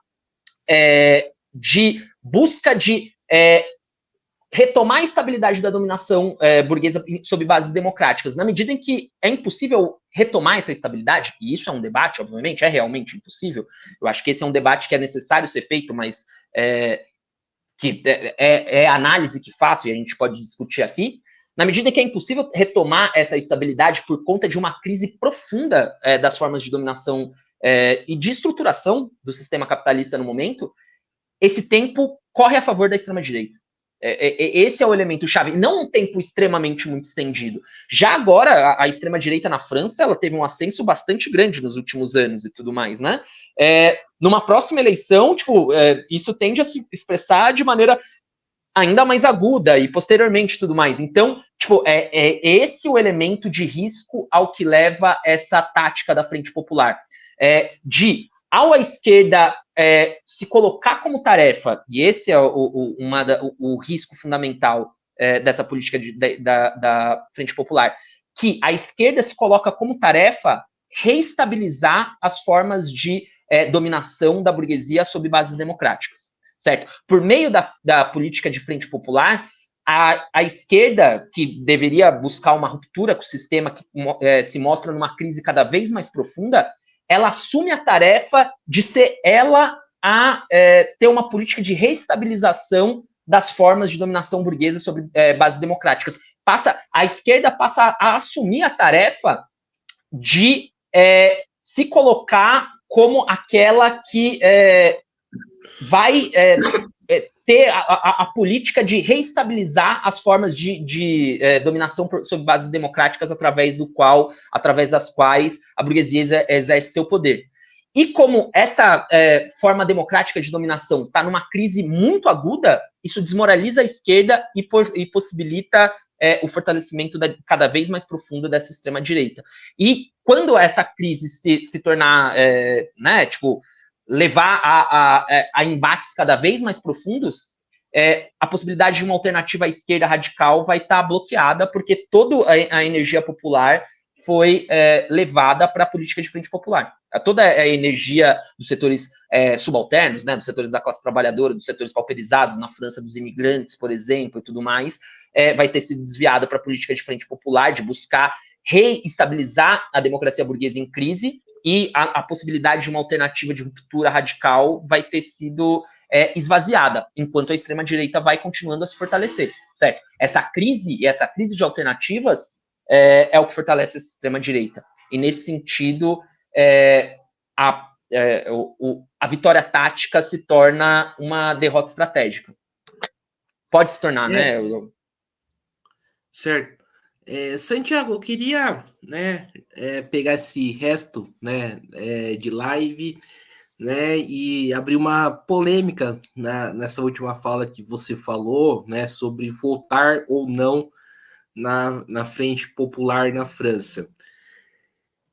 de busca de retomar a estabilidade da dominação burguesa sob bases democráticas, na medida em que é impossível retomar essa estabilidade, e isso é um debate, obviamente, é realmente impossível, eu acho que esse é um debate que é necessário ser feito, mas que é a análise que faço, e a gente pode discutir aqui, na medida em que é impossível retomar essa estabilidade por conta de uma crise profunda das formas de dominação e de estruturação do sistema capitalista no momento, esse tempo corre a favor da extrema-direita. Esse é o elemento chave, não um tempo extremamente muito estendido. Já agora, a extrema-direita na França, ela teve um ascenso bastante grande nos últimos anos e tudo mais, né? Numa próxima eleição, isso tende a se expressar de maneira ainda mais aguda e posteriormente tudo mais. Então, esse o elemento de risco ao que leva essa tática da Frente Popular. Ao a esquerda se colocar como tarefa, e esse é o risco fundamental dessa política da Frente Popular, que a esquerda se coloca como tarefa reestabilizar as formas de dominação da burguesia sob bases democráticas, certo? Por meio da política de Frente Popular, a esquerda, que deveria buscar uma ruptura com o sistema que se mostra numa crise cada vez mais profunda, ela assume a tarefa de ser ela a ter uma política de reestabilização das formas de dominação burguesa sobre bases democráticas. A esquerda passa a assumir a tarefa de se colocar como aquela que vai ter a política de reestabilizar as formas de dominação sobre bases democráticas através das quais a burguesia exerce seu poder. E como essa forma democrática de dominação está numa crise muito aguda, isso desmoraliza a esquerda e possibilita o fortalecimento cada vez mais profundo dessa extrema-direita. E quando essa crise se tornar, né, tipo, levar a embates cada vez mais profundos, a possibilidade de uma alternativa à esquerda radical vai estar bloqueada, porque toda a energia popular foi levada para a política de frente popular. Toda a energia dos setores subalternos, né, dos setores da classe trabalhadora, dos setores pauperizados, na França dos imigrantes, por exemplo, e tudo mais, vai ter sido desviada para a política de frente popular, de buscar reestabilizar a democracia burguesa em crise, e a possibilidade de uma alternativa de ruptura radical vai ter sido esvaziada, enquanto a extrema-direita vai continuando a se fortalecer, certo? Essa crise de alternativas é o que fortalece essa extrema-direita. E, nesse sentido, a vitória tática se torna uma derrota estratégica. Pode se tornar, né? Certo. Santiago, eu queria, né, pegar esse resto, né, de live, né, e abrir uma polêmica nessa última fala que você falou, né, sobre votar ou não na Frente Popular na França.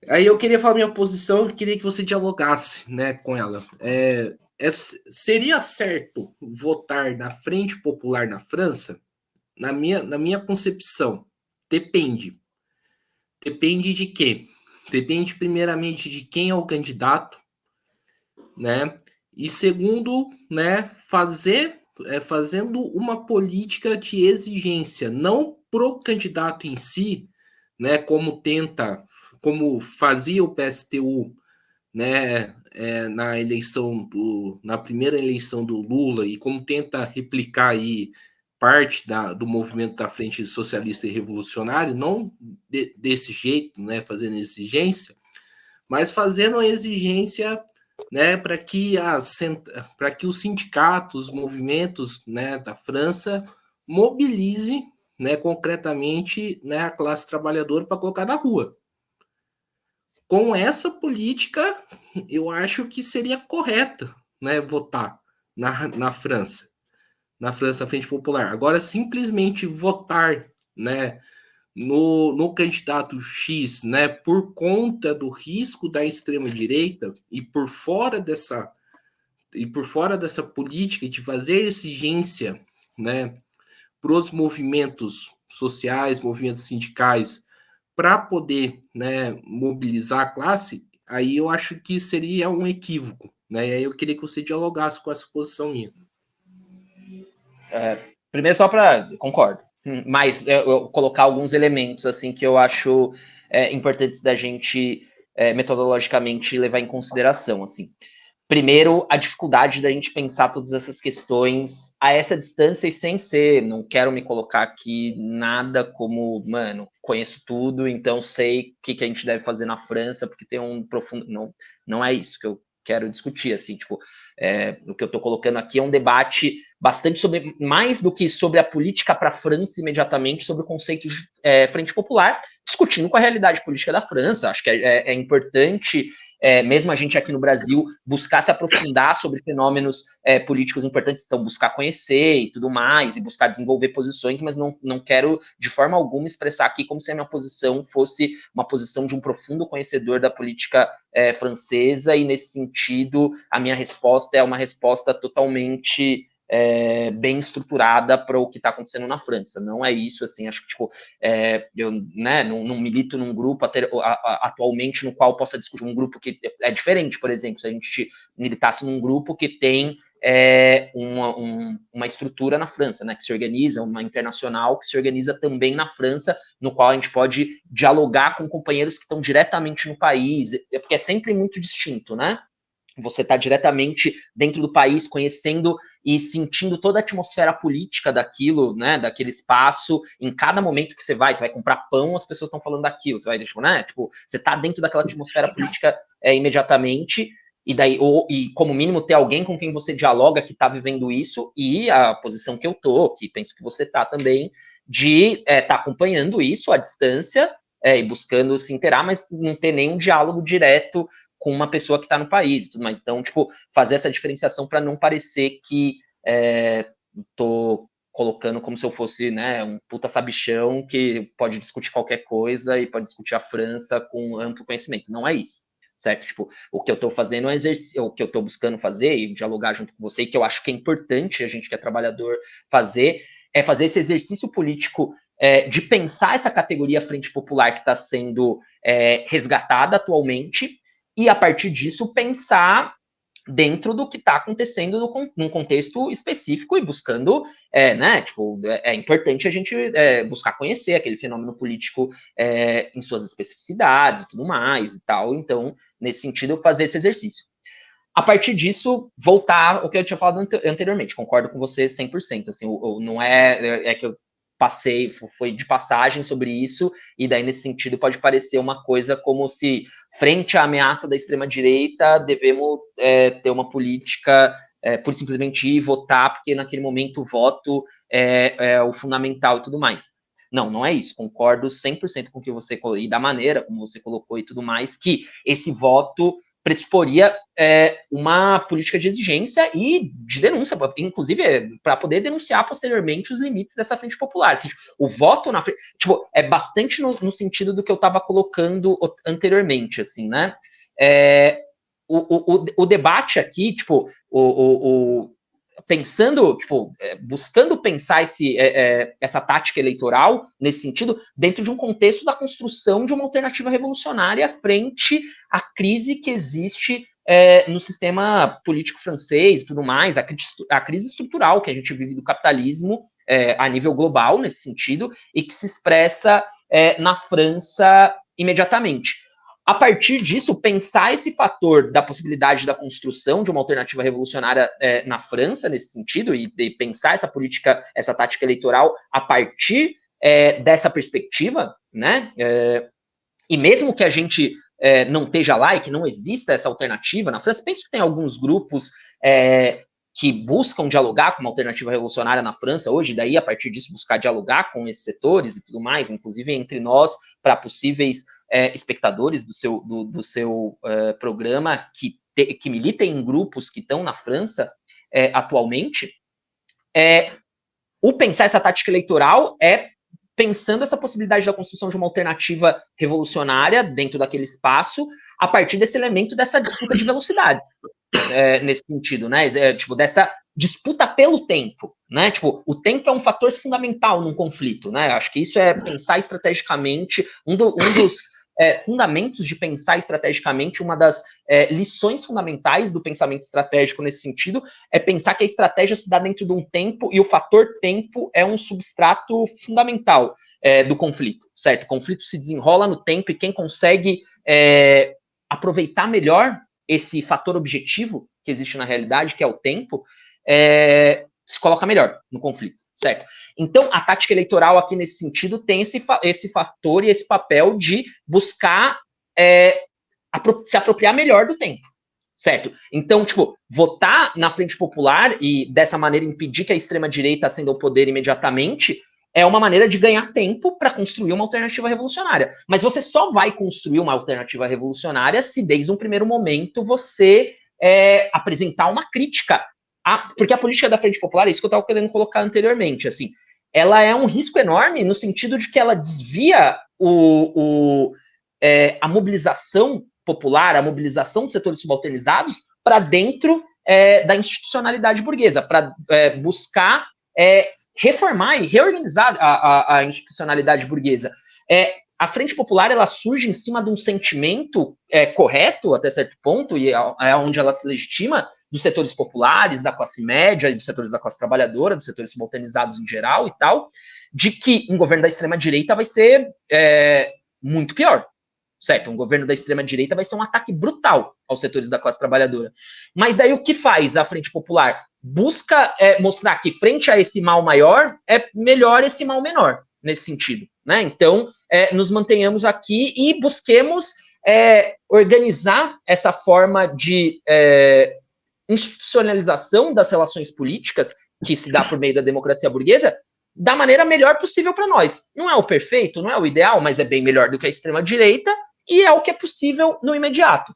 Aí eu queria falar minha posição e queria que você dialogasse, né, com ela. Seria certo votar na Frente Popular na França? Na minha concepção, depende. Depende de quê? Depende, primeiramente, de quem é o candidato, né? E segundo, né, fazendo uma política de exigência, não pro candidato em si, né, como fazia o PSTU, né, na primeira eleição do Lula, e como tenta replicar aí parte do movimento da Frente Socialista e Revolucionário, não desse jeito, né, fazendo exigência, mas fazendo a exigência, né, para que os sindicatos, os movimentos, né, da França mobilize, né, concretamente, né, a classe trabalhadora para colocar na rua. Com essa política, eu acho que seria correto, né, votar na França, Frente Popular. Agora, simplesmente votar, né, no candidato X, né, por conta do risco da extrema direita e por fora dessa política de fazer exigência, né, para os movimentos sociais, movimentos sindicais, para poder, né, mobilizar a classe, aí eu acho que seria um equívoco, né? E aí eu queria que você dialogasse com essa posição minha. Primeiro, só para concordo, mas eu colocar alguns elementos assim que eu acho importantes da gente metodologicamente levar em consideração, assim. Primeiro, a dificuldade da gente pensar todas essas questões a essa distância e sem ser, não quero me colocar aqui nada como, mano, conheço tudo, então sei o que a gente deve fazer na França, porque tem um profundo... Não é isso que eu quero discutir, assim, tipo, o que eu estou colocando aqui é um debate bastante sobre, mais do que sobre a política para a França imediatamente, sobre o conceito de Frente Popular, discutindo com a realidade política da França. Acho que é importante, mesmo a gente aqui no Brasil, buscar se aprofundar sobre fenômenos políticos importantes, então buscar conhecer e tudo mais, e buscar desenvolver posições, mas não quero de forma alguma expressar aqui como se a minha posição fosse uma posição de um profundo conhecedor da política francesa, e nesse sentido a minha resposta é uma resposta totalmente bem estruturada para o que está acontecendo na França. Não é isso, assim, acho que, tipo, eu, né, não milito num grupo atualmente no qual possa discutir um grupo que é diferente, por exemplo, se a gente militasse num grupo que tem uma estrutura na França, né, que se organiza, uma internacional que se organiza também na França, no qual a gente pode dialogar com companheiros que estão diretamente no país, porque é sempre muito distinto, né? Você está diretamente dentro do país, conhecendo e sentindo toda a atmosfera política daquilo, né, daquele espaço. Em cada momento que você vai comprar pão, as pessoas estão falando daquilo. Você vai, né, tipo, você está dentro daquela atmosfera política imediatamente. E daí, e como mínimo, ter alguém com quem você dialoga que está vivendo isso, e a posição que eu tô, que penso que você tá também, de tá acompanhando isso à distância e buscando se inteirar, mas não ter nenhum diálogo direto com uma pessoa que está no país e tudo mais. Então, tipo, fazer essa diferenciação para não parecer que tô colocando como se eu fosse, né, um puta sabichão que pode discutir qualquer coisa e pode discutir a França com amplo conhecimento. Não é isso, certo? Tipo, o que eu tô fazendo é exercício, o que eu tô buscando fazer e dialogar junto com você, e que eu acho que é importante a gente que é trabalhador fazer, é fazer esse exercício político de pensar essa categoria frente popular que está sendo resgatada atualmente, e a partir disso pensar dentro do que está acontecendo num contexto específico e buscando, né, tipo, é importante a gente buscar conhecer aquele fenômeno político em suas especificidades e tudo mais e tal. Então, nesse sentido, fazer esse exercício. A partir disso, voltar ao que eu tinha falado anteriormente, concordo com você 100%, assim, não é que eu passei, foi de passagem sobre isso, e daí nesse sentido pode parecer uma coisa como se, frente à ameaça da extrema-direita, devemos ter uma política por simplesmente ir votar, porque naquele momento o voto é o fundamental e tudo mais. Não, não é isso. Concordo 100% com o que você colocou, e da maneira como você colocou e tudo mais, que esse voto pressuporia uma política de exigência e de denúncia, inclusive para poder denunciar posteriormente os limites dessa frente popular. Assim, o voto na frente, tipo, é bastante no sentido do que eu estava colocando anteriormente, assim, né? O debate aqui, tipo, pensando, tipo, buscando pensar essa tática eleitoral nesse sentido, dentro de um contexto da construção de uma alternativa revolucionária frente à crise que existe no sistema político francês e tudo mais, a crise estrutural que a gente vive do capitalismo a nível global nesse sentido, e que se expressa na França imediatamente. A partir disso, pensar esse fator da possibilidade da construção de uma alternativa revolucionária na França, nesse sentido, e pensar essa política, essa tática eleitoral a partir dessa perspectiva, né? E mesmo que a gente não esteja lá e que não exista essa alternativa na França, penso que tem alguns grupos que buscam dialogar com uma alternativa revolucionária na França hoje, daí a partir disso buscar dialogar com esses setores e tudo mais, inclusive entre nós, para possíveis espectadores do seu programa que militem em grupos que estão na França atualmente, o pensar essa tática eleitoral pensando essa possibilidade da construção de uma alternativa revolucionária dentro daquele espaço, a partir desse elemento dessa disputa de velocidades, nesse sentido, né? Tipo, dessa disputa pelo tempo, né? Tipo, o tempo é um fator fundamental num conflito, né? Acho que isso é pensar estrategicamente, um dos fundamentos de pensar estrategicamente, uma das lições fundamentais do pensamento estratégico nesse sentido, é pensar que a estratégia se dá dentro de um tempo, e o fator tempo é um substrato fundamental do conflito, certo? O conflito se desenrola no tempo, e quem consegue aproveitar melhor esse fator objetivo que existe na realidade, que é o tempo, se coloca melhor no conflito, certo? Então, a tática eleitoral aqui nesse sentido tem esse fator e esse papel de buscar se apropriar melhor do tempo, certo? Então, tipo, votar na frente popular e dessa maneira impedir que a extrema-direita ascenda ao poder imediatamente é uma maneira de ganhar tempo para construir uma alternativa revolucionária. Mas você só vai construir uma alternativa revolucionária se desde um primeiro momento você apresentar uma crítica. Porque a política da frente popular, é isso que eu estava querendo colocar anteriormente, assim, ela é um risco enorme no sentido de que ela desvia a mobilização popular, a mobilização dos setores subalternizados para dentro da institucionalidade burguesa, para buscar reformar e reorganizar a institucionalidade burguesa. A Frente Popular, ela surge em cima de um sentimento correto, até certo ponto, e é onde ela se legitima, dos setores populares, da classe média, dos setores da classe trabalhadora, dos setores subalternizados em geral e tal, de que um governo da extrema-direita vai ser muito pior, certo? Um governo da extrema-direita vai ser um ataque brutal aos setores da classe trabalhadora. Mas daí o que faz a Frente Popular? Busca mostrar que frente a esse mal maior, é melhor esse mal menor, nesse sentido, né? Então, nos mantenhamos aqui e busquemos organizar essa forma de institucionalização das relações políticas que se dá por meio da democracia burguesa da maneira melhor possível para nós. Não é o perfeito, não é o ideal, mas é bem melhor do que a extrema-direita e é o que é possível no imediato.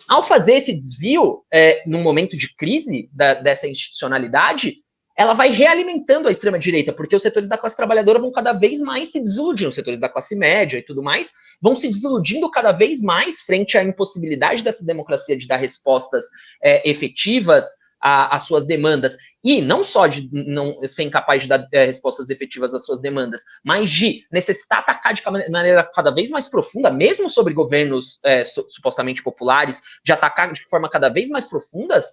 Ao fazer esse desvio, num momento de crise dessa institucionalidade, ela vai realimentando a extrema-direita, porque os setores da classe trabalhadora vão cada vez mais se desiludindo, os setores da classe média e tudo mais, vão se desiludindo cada vez mais frente à impossibilidade dessa democracia de dar respostas efetivas às suas demandas, e não só de não ser incapaz de dar respostas efetivas às suas demandas, mas de necessitar atacar de maneira cada vez mais profunda, mesmo sobre governos supostamente populares, de atacar de forma cada vez mais profundas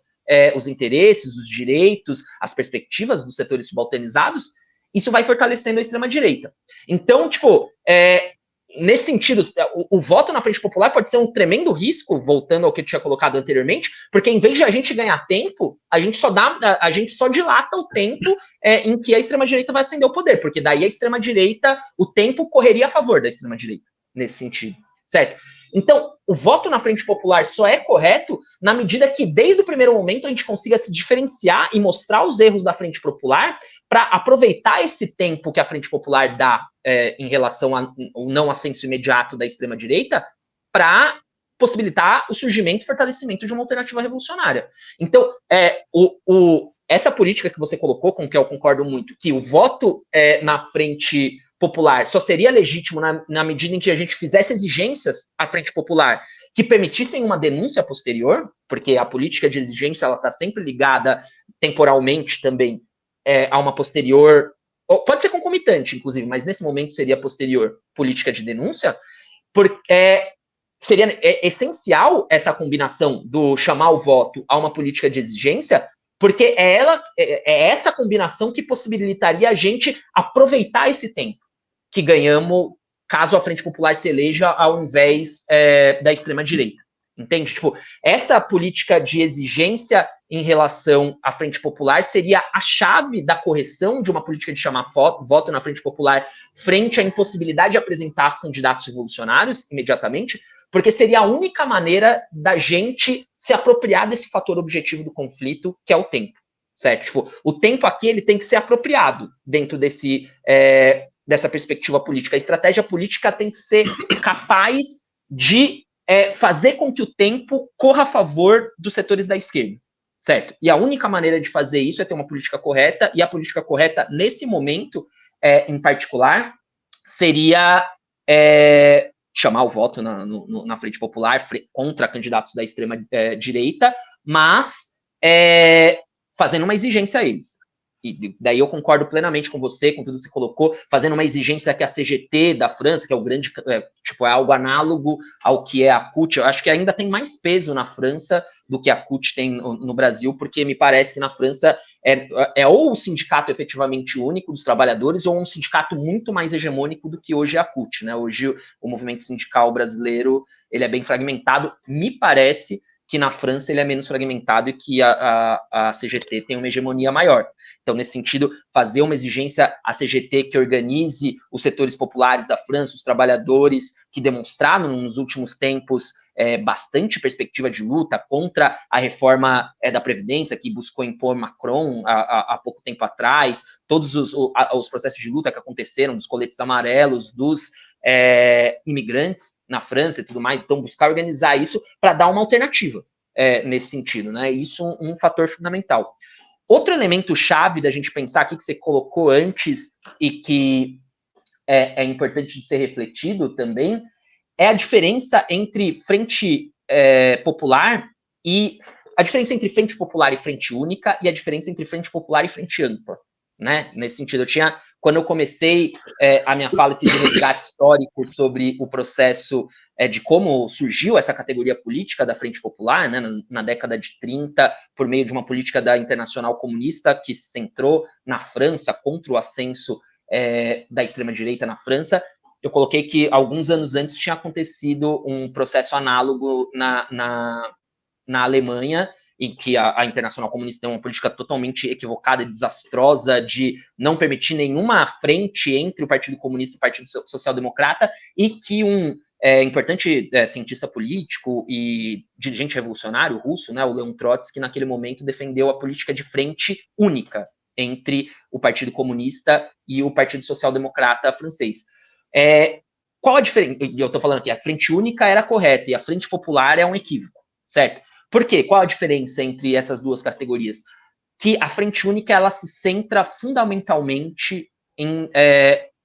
os interesses, os direitos, as perspectivas dos setores subalternizados, isso vai fortalecendo a extrema-direita. Então, tipo, nesse sentido, o voto na Frente Popular pode ser um tremendo risco, voltando ao que eu tinha colocado anteriormente, porque em vez de a gente ganhar tempo, a gente só dilata o tempo em que a extrema-direita vai ascender ao poder, porque daí a extrema-direita, o tempo correria a favor da extrema-direita, nesse sentido, certo? Então, o voto na Frente Popular só é correto na medida que, desde o primeiro momento, a gente consiga se diferenciar e mostrar os erros da Frente Popular para aproveitar esse tempo que a Frente Popular dá em relação ao não ascenso imediato da extrema-direita para possibilitar o surgimento e fortalecimento de uma alternativa revolucionária. Então, essa política que você colocou, com que eu concordo muito, que o voto na Frente Popular só seria legítimo na medida em que a gente fizesse exigências à Frente Popular que permitissem uma denúncia posterior, porque a política de exigência ela está sempre ligada temporalmente também a uma posterior, pode ser concomitante, inclusive, mas nesse momento seria posterior política de denúncia, porque seria essencial essa combinação do chamar o voto a uma política de exigência, porque é essa combinação que possibilitaria a gente aproveitar esse tempo que ganhamos caso a Frente Popular se eleja ao invés da extrema-direita. Entende? Tipo, essa política de exigência em relação à Frente Popular seria a chave da correção de uma política de chamar voto na Frente Popular frente à impossibilidade de apresentar candidatos revolucionários imediatamente, porque seria a única maneira da gente se apropriar desse fator objetivo do conflito, que é o tempo, certo? Tipo, o tempo aqui ele tem que ser apropriado dentro dessa perspectiva política. A estratégia política tem que ser capaz de fazer com que o tempo corra a favor dos setores da esquerda, certo? E a única maneira de fazer isso é ter uma política correta, e a política correta, nesse momento, em particular, seria chamar o voto na Frente Popular contra candidatos da extrema-direita, mas fazendo uma exigência a eles. E daí eu concordo plenamente com você, com tudo que você colocou, fazendo uma exigência que a CGT da França, que é o grande, é algo análogo ao que é a CUT, eu acho que ainda tem mais peso na França do que a CUT tem no Brasil, porque me parece que na França ou o sindicato efetivamente único dos trabalhadores, ou um sindicato muito mais hegemônico do que hoje é a CUT, né? Hoje o movimento sindical brasileiro, ele é bem fragmentado, me parece que na França ele é menos fragmentado e que a CGT tem uma hegemonia maior. Então, nesse sentido, fazer uma exigência à CGT que organize os setores populares da França, os trabalhadores que demonstraram nos últimos tempos bastante perspectiva de luta contra a reforma da Previdência que buscou impor Macron há pouco tempo atrás, todos os processos de luta que aconteceram, dos coletes amarelos, dos imigrantes na França e tudo mais, então buscar organizar isso para dar uma alternativa nesse sentido, né? Isso um fator fundamental. Outro elemento chave da gente pensar aqui que você colocou antes e que é importante de ser refletido também é a diferença entre frente popular e a diferença entre frente popular e frente única e a diferença entre frente popular e frente ampla, né? Nesse sentido, quando eu comecei a minha fala e fiz um resgate histórico sobre o processo de como surgiu essa categoria política da Frente Popular, né, na década de 30, por meio de uma política da Internacional Comunista que se centrou na França contra o ascenso da extrema-direita na França, eu coloquei que alguns anos antes tinha acontecido um processo análogo na Alemanha, em que a Internacional Comunista tem uma política totalmente equivocada e desastrosa de não permitir nenhuma frente entre o Partido Comunista e o Partido Social Democrata, e que um importante cientista político e dirigente revolucionário russo, né, o Leon Trotsky, naquele momento defendeu a política de frente única entre o Partido Comunista e o Partido Social Democrata francês. Qual a diferença? Eu estou falando aqui, a frente única era correta e a frente popular é um equívoco. certo? Por quê? Qual a diferença entre essas duas categorias? Que a Frente Única, ela se centra fundamentalmente em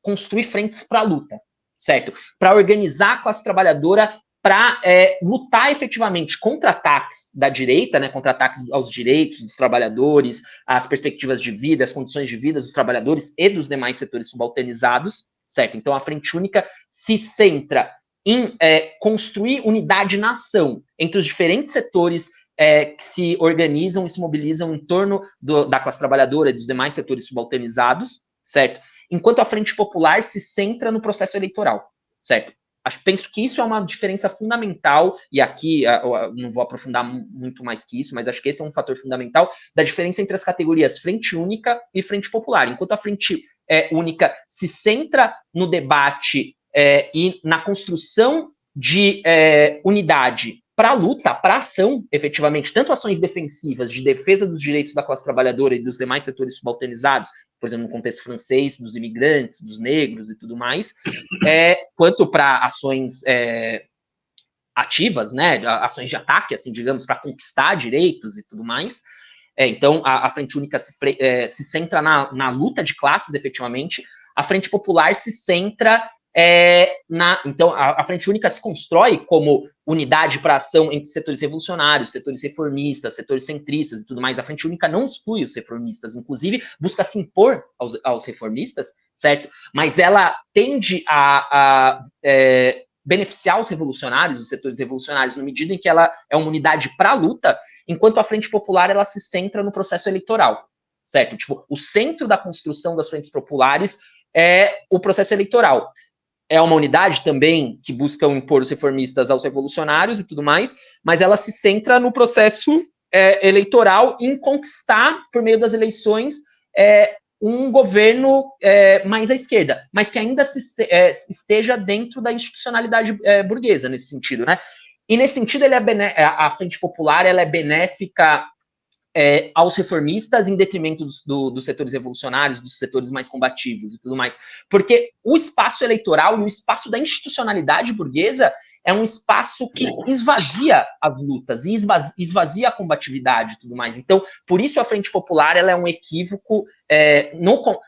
construir frentes para a luta, certo? Para organizar a classe trabalhadora para lutar efetivamente contra ataques da direita, né, contra ataques aos direitos dos trabalhadores, às perspectivas de vida, às condições de vida dos trabalhadores e dos demais setores subalternizados, certo? Então, a Frente Única se centra em construir unidade na ação entre os diferentes setores que se organizam e se mobilizam em torno da classe trabalhadora e dos demais setores subalternizados, certo? Enquanto a Frente Popular se centra no processo eleitoral, certo? Penso que isso é uma diferença fundamental, e aqui eu não vou aprofundar muito mais que isso, mas acho que esse é um fator fundamental da diferença entre as categorias Frente Única e Frente Popular. Enquanto a Frente Única se centra no debate e na construção de unidade para a luta, para a ação, efetivamente, tanto ações defensivas de defesa dos direitos da classe trabalhadora e dos demais setores subalternizados, por exemplo, no contexto francês, dos imigrantes, dos negros e tudo mais, quanto para ações ativas, né, ações de ataque, assim, digamos, para conquistar direitos e tudo mais. Então, a Frente Única se centra na luta de classes, efetivamente. A Frente Popular se centra então, a Frente Única se constrói como unidade para ação entre setores revolucionários, setores reformistas, setores centristas e tudo mais. A Frente Única não exclui os reformistas, inclusive busca se impor aos reformistas, certo? Mas ela tende a beneficiar os revolucionários, os setores revolucionários, na medida em que ela é uma unidade para a luta, enquanto a Frente Popular ela se centra no processo eleitoral, certo? Tipo, o centro da construção das frentes populares é o processo eleitoral. É uma unidade também que busca impor os reformistas aos revolucionários e tudo mais, mas ela se centra no processo eleitoral em conquistar, por meio das eleições, um governo mais à esquerda, mas que ainda esteja dentro da institucionalidade burguesa, nesse sentido, né? E nesse sentido, a Frente Popular ela é benéfica aos reformistas em detrimento dos setores revolucionários, dos setores mais combativos e tudo mais. Porque o espaço eleitoral e o espaço da institucionalidade burguesa é um espaço que esvazia as lutas e esvazia a combatividade e tudo mais. Então, por isso a Frente Popular ela é um equívoco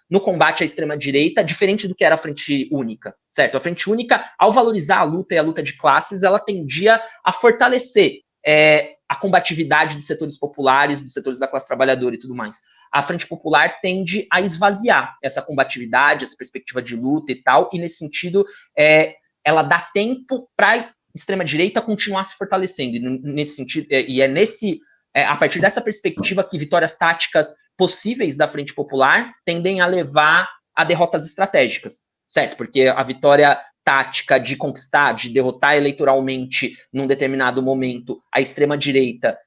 no combate à extrema-direita, diferente do que era a Frente Única, certo? A Frente Única, ao valorizar a luta e a luta de classes, ela tendia a fortalecer a combatividade dos setores populares, dos setores da classe trabalhadora e tudo mais. A Frente Popular tende a esvaziar essa combatividade, essa perspectiva de luta e tal, e nesse sentido, ela dá tempo para a extrema-direita continuar se fortalecendo. E nesse sentido, a partir dessa perspectiva que vitórias táticas possíveis da Frente Popular tendem a levar a derrotas estratégicas, certo? Porque a vitória tática de conquistar, de derrotar eleitoralmente num determinado momento a extrema-direita,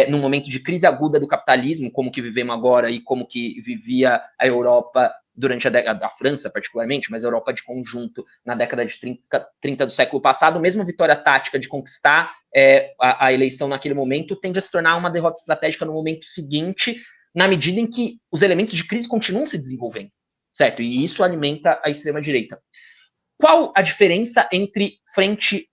num momento de crise aguda do capitalismo, como que vivemos agora e como que vivia a Europa durante a França, particularmente, mas a Europa de conjunto na década de 30 do século passado, mesmo a vitória tática de conquistar a eleição naquele momento tende a se tornar uma derrota estratégica no momento seguinte, na medida em que os elementos de crise continuam se desenvolvendo, certo? E isso alimenta a extrema-direita. Qual a diferença entre frente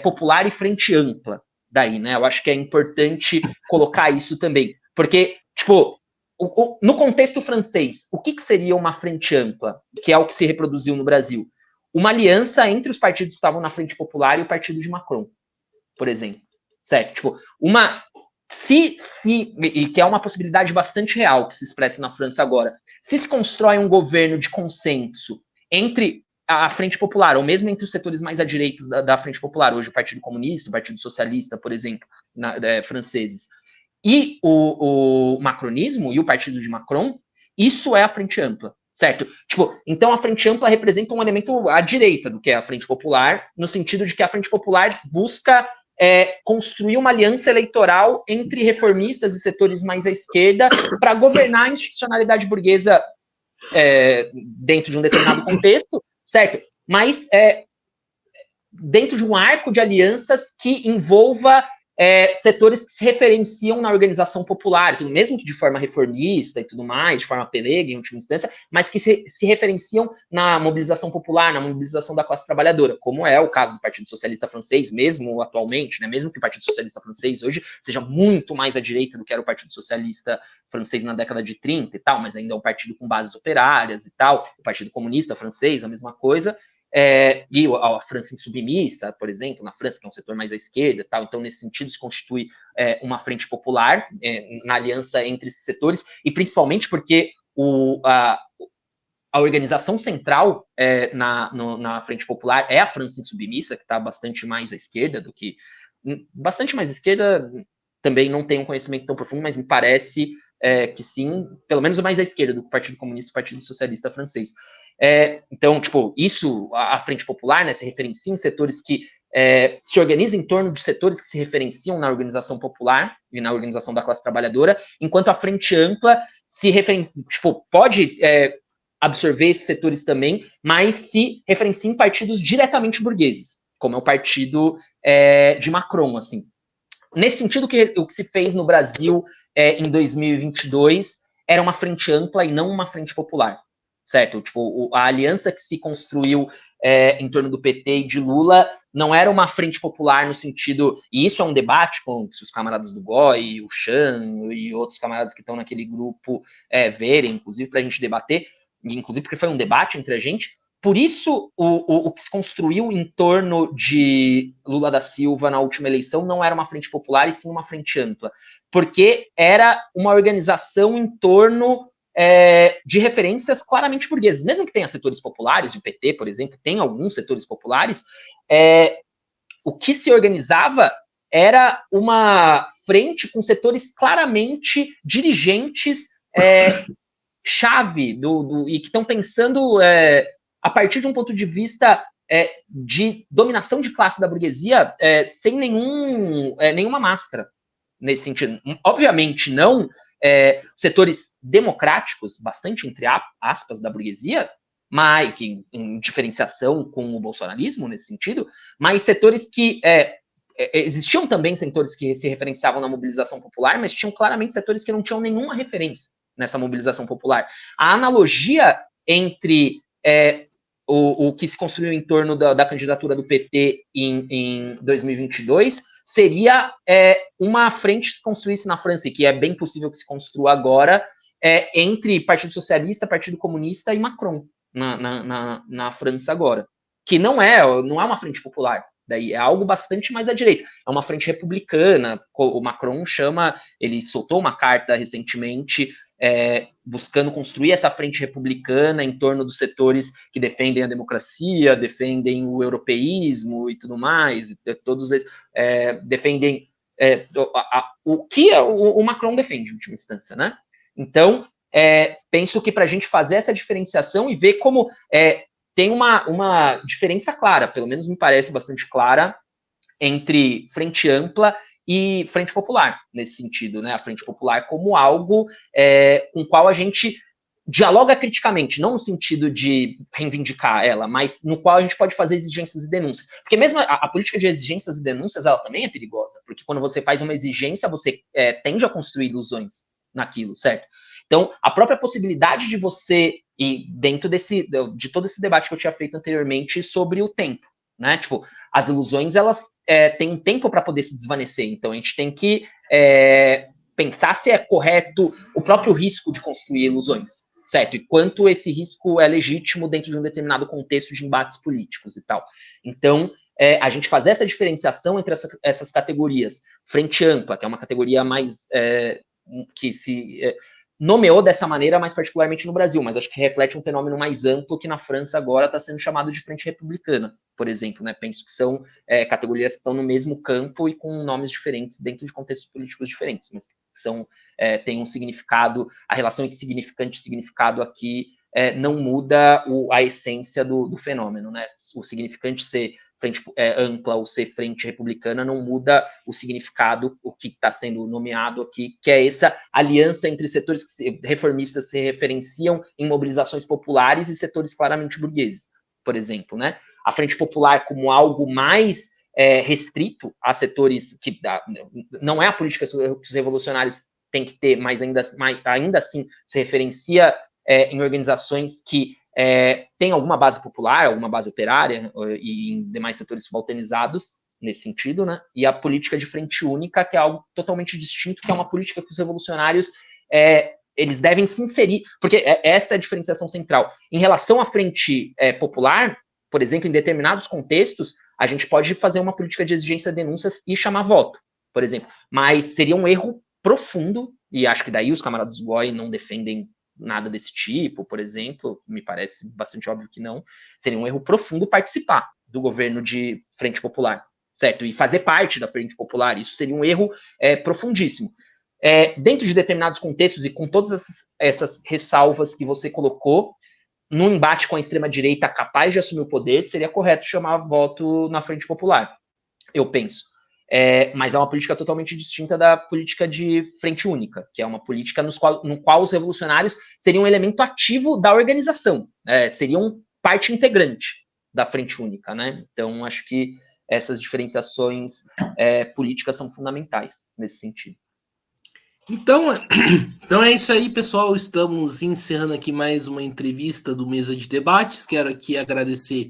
popular e frente ampla daí, né? Eu acho que é importante colocar isso também, porque, tipo, no contexto francês, o que seria uma frente ampla, que é o que se reproduziu no Brasil? Uma aliança entre os partidos que estavam na Frente Popular e o partido de Macron, por exemplo, certo? Tipo, e que é uma possibilidade bastante real que se expressa na França agora, se constrói um governo de consenso entre a Frente Popular, ou mesmo entre os setores mais à direita da Frente Popular, hoje o Partido Comunista, o Partido Socialista, por exemplo, franceses, e o macronismo e o partido de Macron, isso é a Frente Ampla, certo? Tipo, então a Frente Ampla representa um elemento à direita do que é a Frente Popular, no sentido de que a Frente Popular busca construir uma aliança eleitoral entre reformistas e setores mais à esquerda para governar a institucionalidade burguesa dentro de um determinado contexto, certo? Mas dentro de um arco de alianças que envolva setores que se referenciam na organização popular, tudo, mesmo que de forma reformista e tudo mais, de forma pelega, em última instância, mas que se referenciam na mobilização popular, na mobilização da classe trabalhadora, como é o caso do Partido Socialista Francês, mesmo atualmente, né, mesmo que o Partido Socialista Francês hoje seja muito mais à direita do que era o Partido Socialista Francês na década de 30 e tal, mas ainda é um partido com bases operárias e tal, o Partido Comunista Francês, a mesma coisa, e a França insubmissa, por exemplo, na França, que é um setor mais à esquerda, tal. Então, nesse sentido, se constitui uma frente popular na aliança entre esses setores, e principalmente porque a organização central na frente popular é a França insubmissa, que está bastante mais à esquerda do que... Bastante mais à esquerda, também não tenho um conhecimento tão profundo, mas me parece que sim, pelo menos mais à esquerda do que o Partido Comunista e o Partido Socialista Francês. Então, tipo, isso, a Frente Popular, né, se referencia em setores que se organizam em torno de setores que se referenciam na organização popular e na organização da classe trabalhadora, enquanto a Frente Ampla se referencia, tipo, pode absorver esses setores também, mas se referencia em partidos diretamente burgueses, como é o partido de Macron, assim. Nesse sentido, o que se fez no Brasil em 2022 era uma frente ampla e não uma frente popular, certo? Tipo, a aliança que se construiu em torno do PT e de Lula não era uma frente popular no sentido... E isso é um debate com os camaradas do GOI, o Chan e outros camaradas que estão naquele grupo verem, inclusive, para a gente debater, inclusive porque foi um debate entre a gente. Por isso, o que se construiu em torno de Lula da Silva na última eleição não era uma frente popular, e sim uma frente ampla, porque era uma organização em torno de referências claramente burguesas. Mesmo que tenha setores populares, o PT, por exemplo, tem alguns setores populares, o que se organizava era uma frente com setores claramente dirigentes chave e que estão pensando a partir de um ponto de vista de dominação de classe da burguesia sem nenhuma máscara nesse sentido. Obviamente não setores democráticos, bastante entre aspas, da burguesia, mas que em diferenciação com o bolsonarismo nesse sentido, mas setores que existiam também setores que se referenciavam na mobilização popular, mas tinham claramente setores que não tinham nenhuma referência nessa mobilização popular. A analogia entre o que se construiu em torno da candidatura do PT em 2022 seria uma frente que se construísse na França, e que é bem possível que se construa agora, entre Partido Socialista, Partido Comunista e Macron na França agora. Que não é uma frente popular. Daí é algo bastante mais à direita. É uma frente republicana. O Macron ele soltou uma carta recentemente buscando construir essa frente republicana em torno dos setores que defendem a democracia, defendem o europeísmo e tudo mais, e todos eles defendem o que o Macron defende, em última instância, né? Então, penso que para a gente fazer essa diferenciação e ver como tem uma diferença clara, pelo menos me parece bastante clara, entre frente ampla e frente popular, nesse sentido, né? A frente popular como algo com o qual a gente dialoga criticamente, não no sentido de reivindicar ela, mas no qual a gente pode fazer exigências e denúncias. Porque mesmo a política de exigências e denúncias, ela também é perigosa, porque quando você faz uma exigência, você tende a construir ilusões naquilo, certo? Então, a própria possibilidade de você, e dentro de todo esse debate que eu tinha feito anteriormente sobre o tempo, né? Tipo, as ilusões, elas têm um tempo para poder se desvanecer, então a gente tem que pensar se é correto o próprio risco de construir ilusões, certo? E quanto esse risco é legítimo dentro de um determinado contexto de embates políticos e tal. Então, a gente fazer essa diferenciação entre essas categorias, frente ampla, que é uma categoria mais que se nomeou dessa maneira, mais particularmente no Brasil, mas acho que reflete um fenômeno mais amplo que na França agora está sendo chamado de frente republicana, por exemplo, né? Penso que são categorias que estão no mesmo campo e com nomes diferentes dentro de contextos políticos diferentes, mas que têm um significado, a relação entre significante e significado aqui não muda a essência do fenômeno, né? O significante ser frente ampla ou ser frente republicana não muda o significado, o que está sendo nomeado aqui, que é essa aliança entre setores reformistas se referenciam em mobilizações populares e setores claramente burgueses, por exemplo, né? A frente popular como algo mais restrito a setores que não é a política que os revolucionários têm que ter, mas ainda assim se referencia em organizações que têm alguma base popular, alguma base operária e em demais setores subalternizados, nesse sentido, né? E a política de frente única, que é algo totalmente distinto, que é uma política que os revolucionários eles devem se inserir, porque essa é a diferenciação central. Em relação à frente popular, por exemplo, em determinados contextos, a gente pode fazer uma política de exigência de denúncias e chamar voto, por exemplo. Mas seria um erro profundo, e acho que daí os camaradas do GOI não defendem nada desse tipo, por exemplo, me parece bastante óbvio que não, seria um erro profundo participar do governo de frente popular, certo? E fazer parte da frente popular, isso seria um erro profundíssimo. Dentro de determinados contextos e com todas essas ressalvas que você colocou, num embate com a extrema-direita capaz de assumir o poder, seria correto chamar voto na frente popular, eu penso. Mas é uma política totalmente distinta da política de frente única, que é uma política no qual os revolucionários seriam um elemento ativo da organização, seriam parte integrante da frente única, né? Então, acho que essas diferenciações políticas são fundamentais nesse sentido. Então é isso aí, pessoal. Estamos encerrando aqui mais uma entrevista do Mesa de Debates. Quero aqui agradecer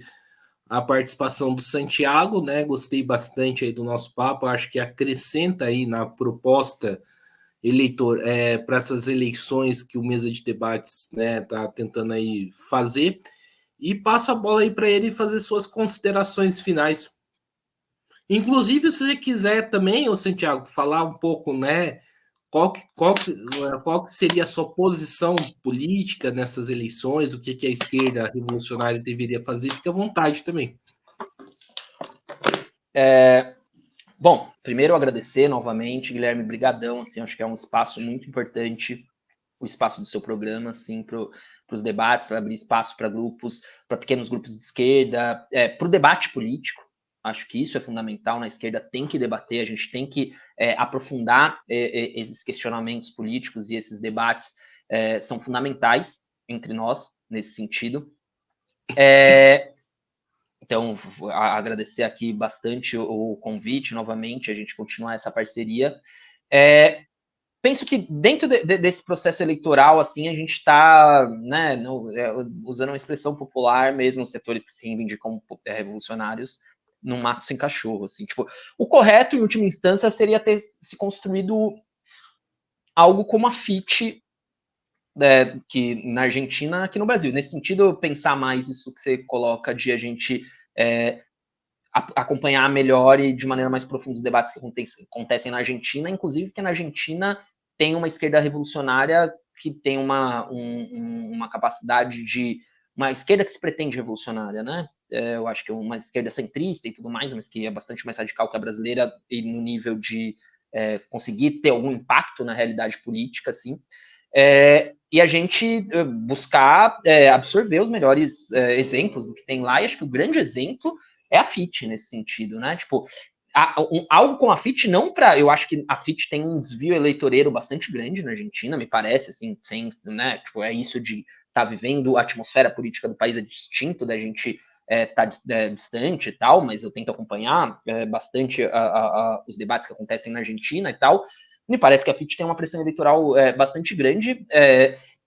a participação do Santiago, né? Gostei bastante aí do nosso papo. Acho que acrescenta aí na proposta para essas eleições que o Mesa de Debates, né, tá tentando aí fazer. E passo a bola aí para ele fazer suas considerações finais. Inclusive, se você quiser também, ô Santiago, falar um pouco, né? Qual que seria a sua posição política nessas eleições? O que a esquerda revolucionária deveria fazer? Fique à vontade também. Bom, primeiro agradecer novamente, Guilherme, brigadão, assim, acho que é um espaço muito importante, o espaço do seu programa, assim, para os debates, abrir espaço para grupos, para pequenos grupos de esquerda, para o debate político. Acho que isso é fundamental, na esquerda tem que debater, a gente tem que aprofundar esses questionamentos políticos e esses debates são fundamentais entre nós, nesse sentido. Então, agradecer aqui bastante o convite, novamente, a gente continuar essa parceria. Penso que dentro desse processo eleitoral, assim, a gente está, né, usando uma expressão popular mesmo, os setores que se reivindicam revolucionários, num mato sem cachorro, assim, tipo, o correto, em última instância, seria ter se construído algo como a FIT, que na Argentina, aqui no Brasil. Nesse sentido, pensar mais isso que você coloca de a gente acompanhar melhor e de maneira mais profunda os debates que acontecem na Argentina, inclusive porque na Argentina tem uma esquerda revolucionária que tem uma capacidade de... uma esquerda que se pretende revolucionária, né? Eu acho que é uma esquerda centrista e tudo mais, mas que é bastante mais radical que a brasileira e no nível de conseguir ter algum impacto na realidade política, assim. E a gente buscar absorver os melhores exemplos do que tem lá, e acho que o grande exemplo é a FIT nesse sentido, né? Tipo, algo com a FIT não para... Eu acho que a FIT tem um desvio eleitoreiro bastante grande na Argentina, me parece, assim, sem, né? Tipo, é isso de estar vivendo a atmosfera política do país é distinto da gente tá distante e tal, mas eu tento acompanhar bastante os debates que acontecem na Argentina e tal. Me parece que a FIT tem uma pressão eleitoral bastante grande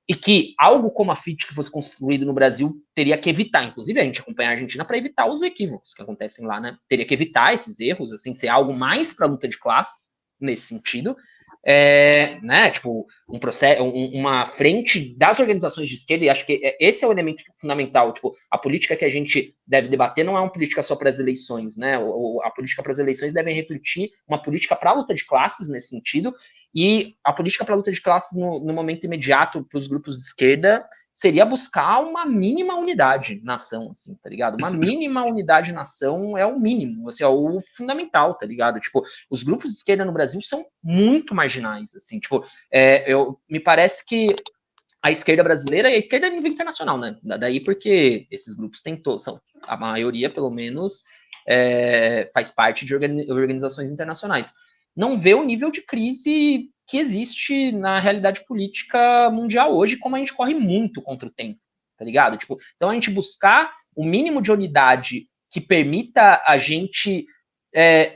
e que algo como a FIT que fosse construído no Brasil teria que evitar, inclusive a gente acompanha a Argentina para evitar os equívocos que acontecem lá, né? Teria que evitar esses erros, assim, ser algo mais para a luta de classes nesse sentido, né? Tipo, um processo, uma frente das organizações de esquerda, e acho que esse é o elemento fundamental. Tipo, a política que a gente deve debater não é uma política só para as eleições, né? A política para as eleições deve refletir uma política para a luta de classes nesse sentido, e a política para a luta de classes no momento imediato para os grupos de esquerda seria buscar uma mínima unidade na ação, assim, tá ligado? Uma mínima unidade na ação é o mínimo, assim, é o fundamental, tá ligado? Tipo, os grupos de esquerda no Brasil são muito marginais, assim, tipo, me parece que a esquerda brasileira e a esquerda a nível internacional, né? Daí porque esses grupos são, a maioria, pelo menos, faz parte de organizações internacionais. Não vê o nível de crise que existe na realidade política mundial hoje, como a gente corre muito contra o tempo, tá ligado? Tipo, então a gente buscar o mínimo de unidade que permita a gente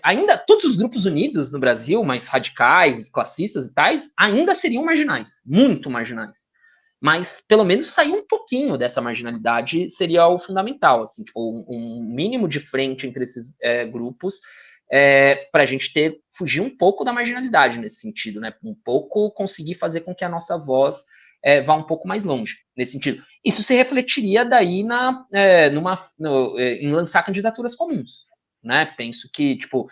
ainda todos os grupos unidos no Brasil, mais radicais, classistas e tais, ainda seriam marginais, muito marginais. Mas pelo menos sair um pouquinho dessa marginalidade seria o fundamental, assim, tipo, um mínimo de frente entre esses grupos, para a gente fugir um pouco da marginalidade nesse sentido, né? Um pouco conseguir fazer com que a nossa voz vá um pouco mais longe nesse sentido. Isso se refletiria daí em lançar candidaturas comuns, né? Penso que, tipo,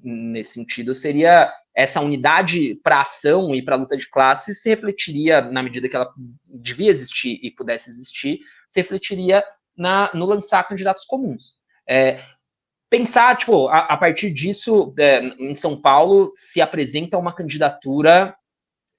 nesse sentido seria essa unidade para ação e para a luta de classes se refletiria, na medida que ela devia existir e pudesse existir, se refletiria no lançar candidatos comuns. Pensar, tipo, a partir disso, em São Paulo, se apresenta uma candidatura,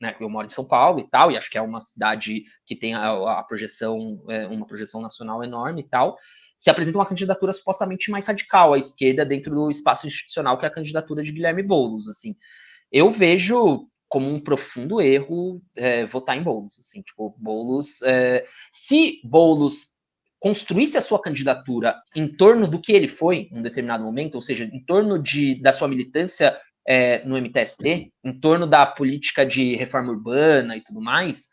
né, eu moro em São Paulo e tal, e acho que é uma cidade que tem a projeção, uma projeção nacional enorme e tal, se apresenta uma candidatura supostamente mais radical à esquerda dentro do espaço institucional, que é a candidatura de Guilherme Boulos, assim. Eu vejo como um profundo erro votar em Boulos, assim, tipo, Boulos, se Boulos construísse a sua candidatura em torno do que ele foi em um determinado momento, ou seja, em torno da sua militância no MTST, em torno da política de reforma urbana e tudo mais,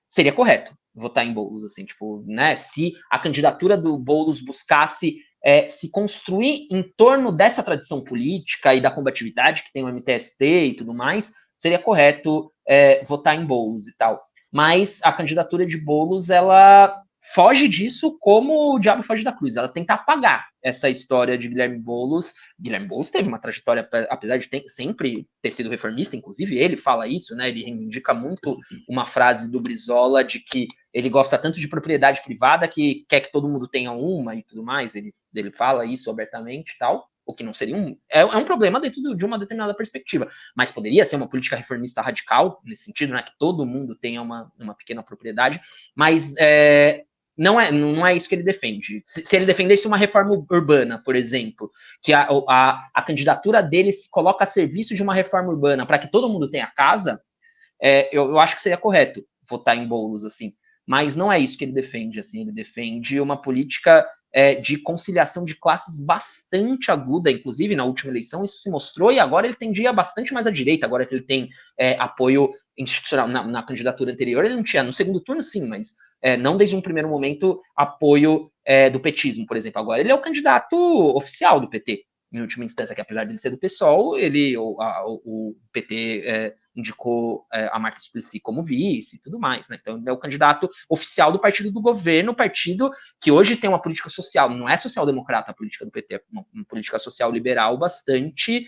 seria correto votar em Boulos, assim, tipo, né, se a candidatura do Boulos buscasse se construir em torno dessa tradição política e da combatividade que tem o MTST e tudo mais, seria correto votar em Boulos e tal. Mas a candidatura de Boulos, ela foge disso como o diabo foge da cruz. Ela tenta apagar essa história de Guilherme Boulos. Guilherme Boulos teve uma trajetória, apesar de sempre ter sido reformista, inclusive ele fala isso, né? Ele reivindica muito uma frase do Brizola de que ele gosta tanto de propriedade privada que quer que todo mundo tenha uma e tudo mais. Ele fala isso abertamente e tal. O que não seria um problema dentro de uma determinada perspectiva. Mas poderia ser uma política reformista radical, nesse sentido, né? Que todo mundo tenha uma pequena propriedade. Mas não é isso que ele defende. Se ele defendesse uma reforma urbana, por exemplo, que a candidatura dele se coloca a serviço de uma reforma urbana para que todo mundo tenha casa, eu acho que seria correto votar em Boulos, assim. Mas não é isso que ele defende, assim. Ele defende uma política de conciliação de classes bastante aguda, inclusive na última eleição isso se mostrou, e agora ele tendia bastante mais à direita, agora que ele tem apoio institucional. Na candidatura anterior ele não tinha, no segundo turno sim, mas não desde um primeiro momento apoio do petismo, por exemplo. Agora ele é o candidato oficial do PT, em última instância, que apesar de ele ser do PSOL, o PT indicou a Marta Suplicy como vice e tudo mais, né? Então ele é o candidato oficial do partido do governo, partido que hoje tem uma política social, não é social-democrata a política do PT, é uma política social liberal bastante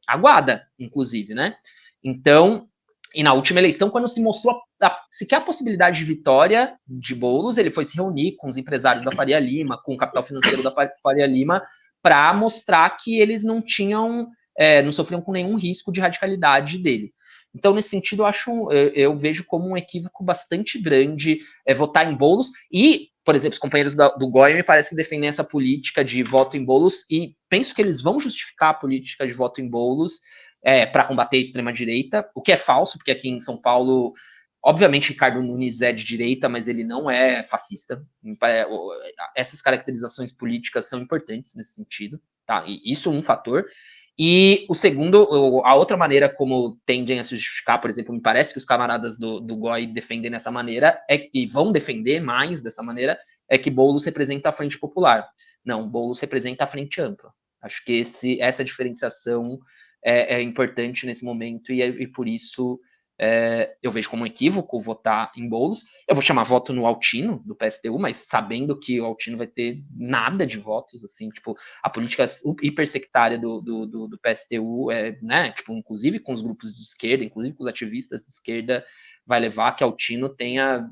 aguada, inclusive, né? Então, e na última eleição, quando se mostrou sequer a possibilidade de vitória de Boulos, ele foi se reunir com os empresários da Faria Lima, com o capital financeiro da Faria Lima, para mostrar que eles não sofriam com nenhum risco de radicalidade dele. Então, nesse sentido, eu vejo como um equívoco bastante grande votar em Boulos e, por exemplo, os companheiros do GOI me parece que defendem essa política de voto em Boulos e penso que eles vão justificar a política de voto em Boulos para combater a extrema-direita, o que é falso, porque aqui em São Paulo, obviamente, Ricardo Nunes é de direita, mas ele não é fascista. Essas caracterizações políticas são importantes nesse sentido, tá? E isso é um fator. E o segundo, a outra maneira como tendem a se justificar, por exemplo, me parece que os camaradas do GOI defendem dessa maneira, e vão defender mais dessa maneira, é que Boulos representa a Frente Popular. Não, Boulos representa a Frente Ampla. Acho que essa diferenciação é importante nesse momento e por isso eu vejo como um equívoco votar em Boulos. Eu vou chamar voto no Altino, do PSTU, mas sabendo que o Altino vai ter nada de votos, assim, tipo, a política hipersectária do PSTU, né, tipo, inclusive com os grupos de esquerda, inclusive com os ativistas de esquerda, vai levar que Altino tenha,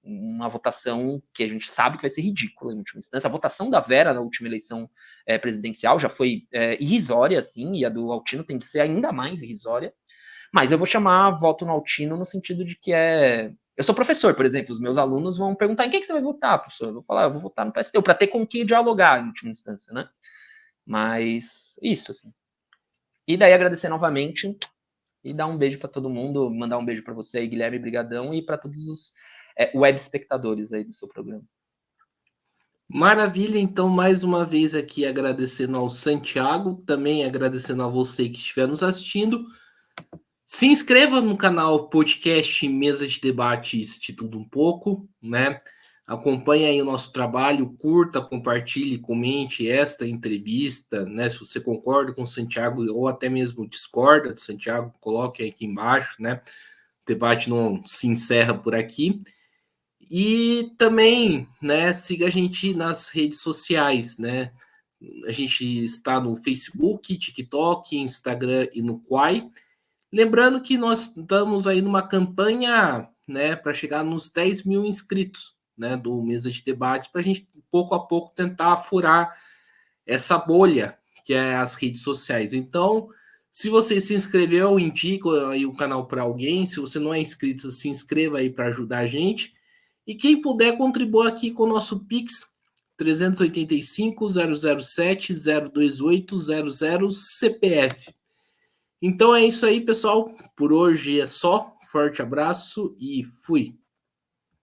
uma votação que a gente sabe que vai ser ridícula em última instância. A votação da Vera na última eleição presidencial já foi irrisória, assim, e a do Altino tem de ser ainda mais irrisória. Mas eu vou chamar voto no Altino no sentido de que eu sou professor, por exemplo, os meus alunos vão perguntar em quem que você vai votar, professor? Eu vou falar, eu vou votar no PSTU, para ter com quem dialogar, em última instância, né? Mas isso, assim. E daí agradecer novamente e dar um beijo para todo mundo, mandar um beijo para você aí, Guilherme, brigadão, e para todos os web espectadores aí do seu programa. Maravilha, então mais uma vez aqui agradecendo ao Santiago, também agradecendo a você que estiver nos assistindo. Se inscreva no canal podcast Mesa de Debates de Tudo Um Pouco, né? Acompanhe aí o nosso trabalho, curta, compartilhe, comente esta entrevista, né? Se você concorda com o Santiago ou até mesmo discorda do Santiago, coloque aqui embaixo, né? O debate não se encerra por aqui. E também, né, siga a gente nas redes sociais, né? A gente está no Facebook, TikTok, Instagram e no Quai. Lembrando que nós estamos aí numa campanha, né, para chegar nos 10 mil inscritos, né, do Mesa de Debate, para a gente, pouco a pouco, tentar furar essa bolha que é as redes sociais. Então, se você se inscreveu, indica aí o canal para alguém. Se você não é inscrito, se inscreva aí para ajudar a gente. E quem puder, contribua aqui com o nosso Pix 385 007 028 00 CPF. Então é isso aí, pessoal. Por hoje é só. Forte abraço e fui.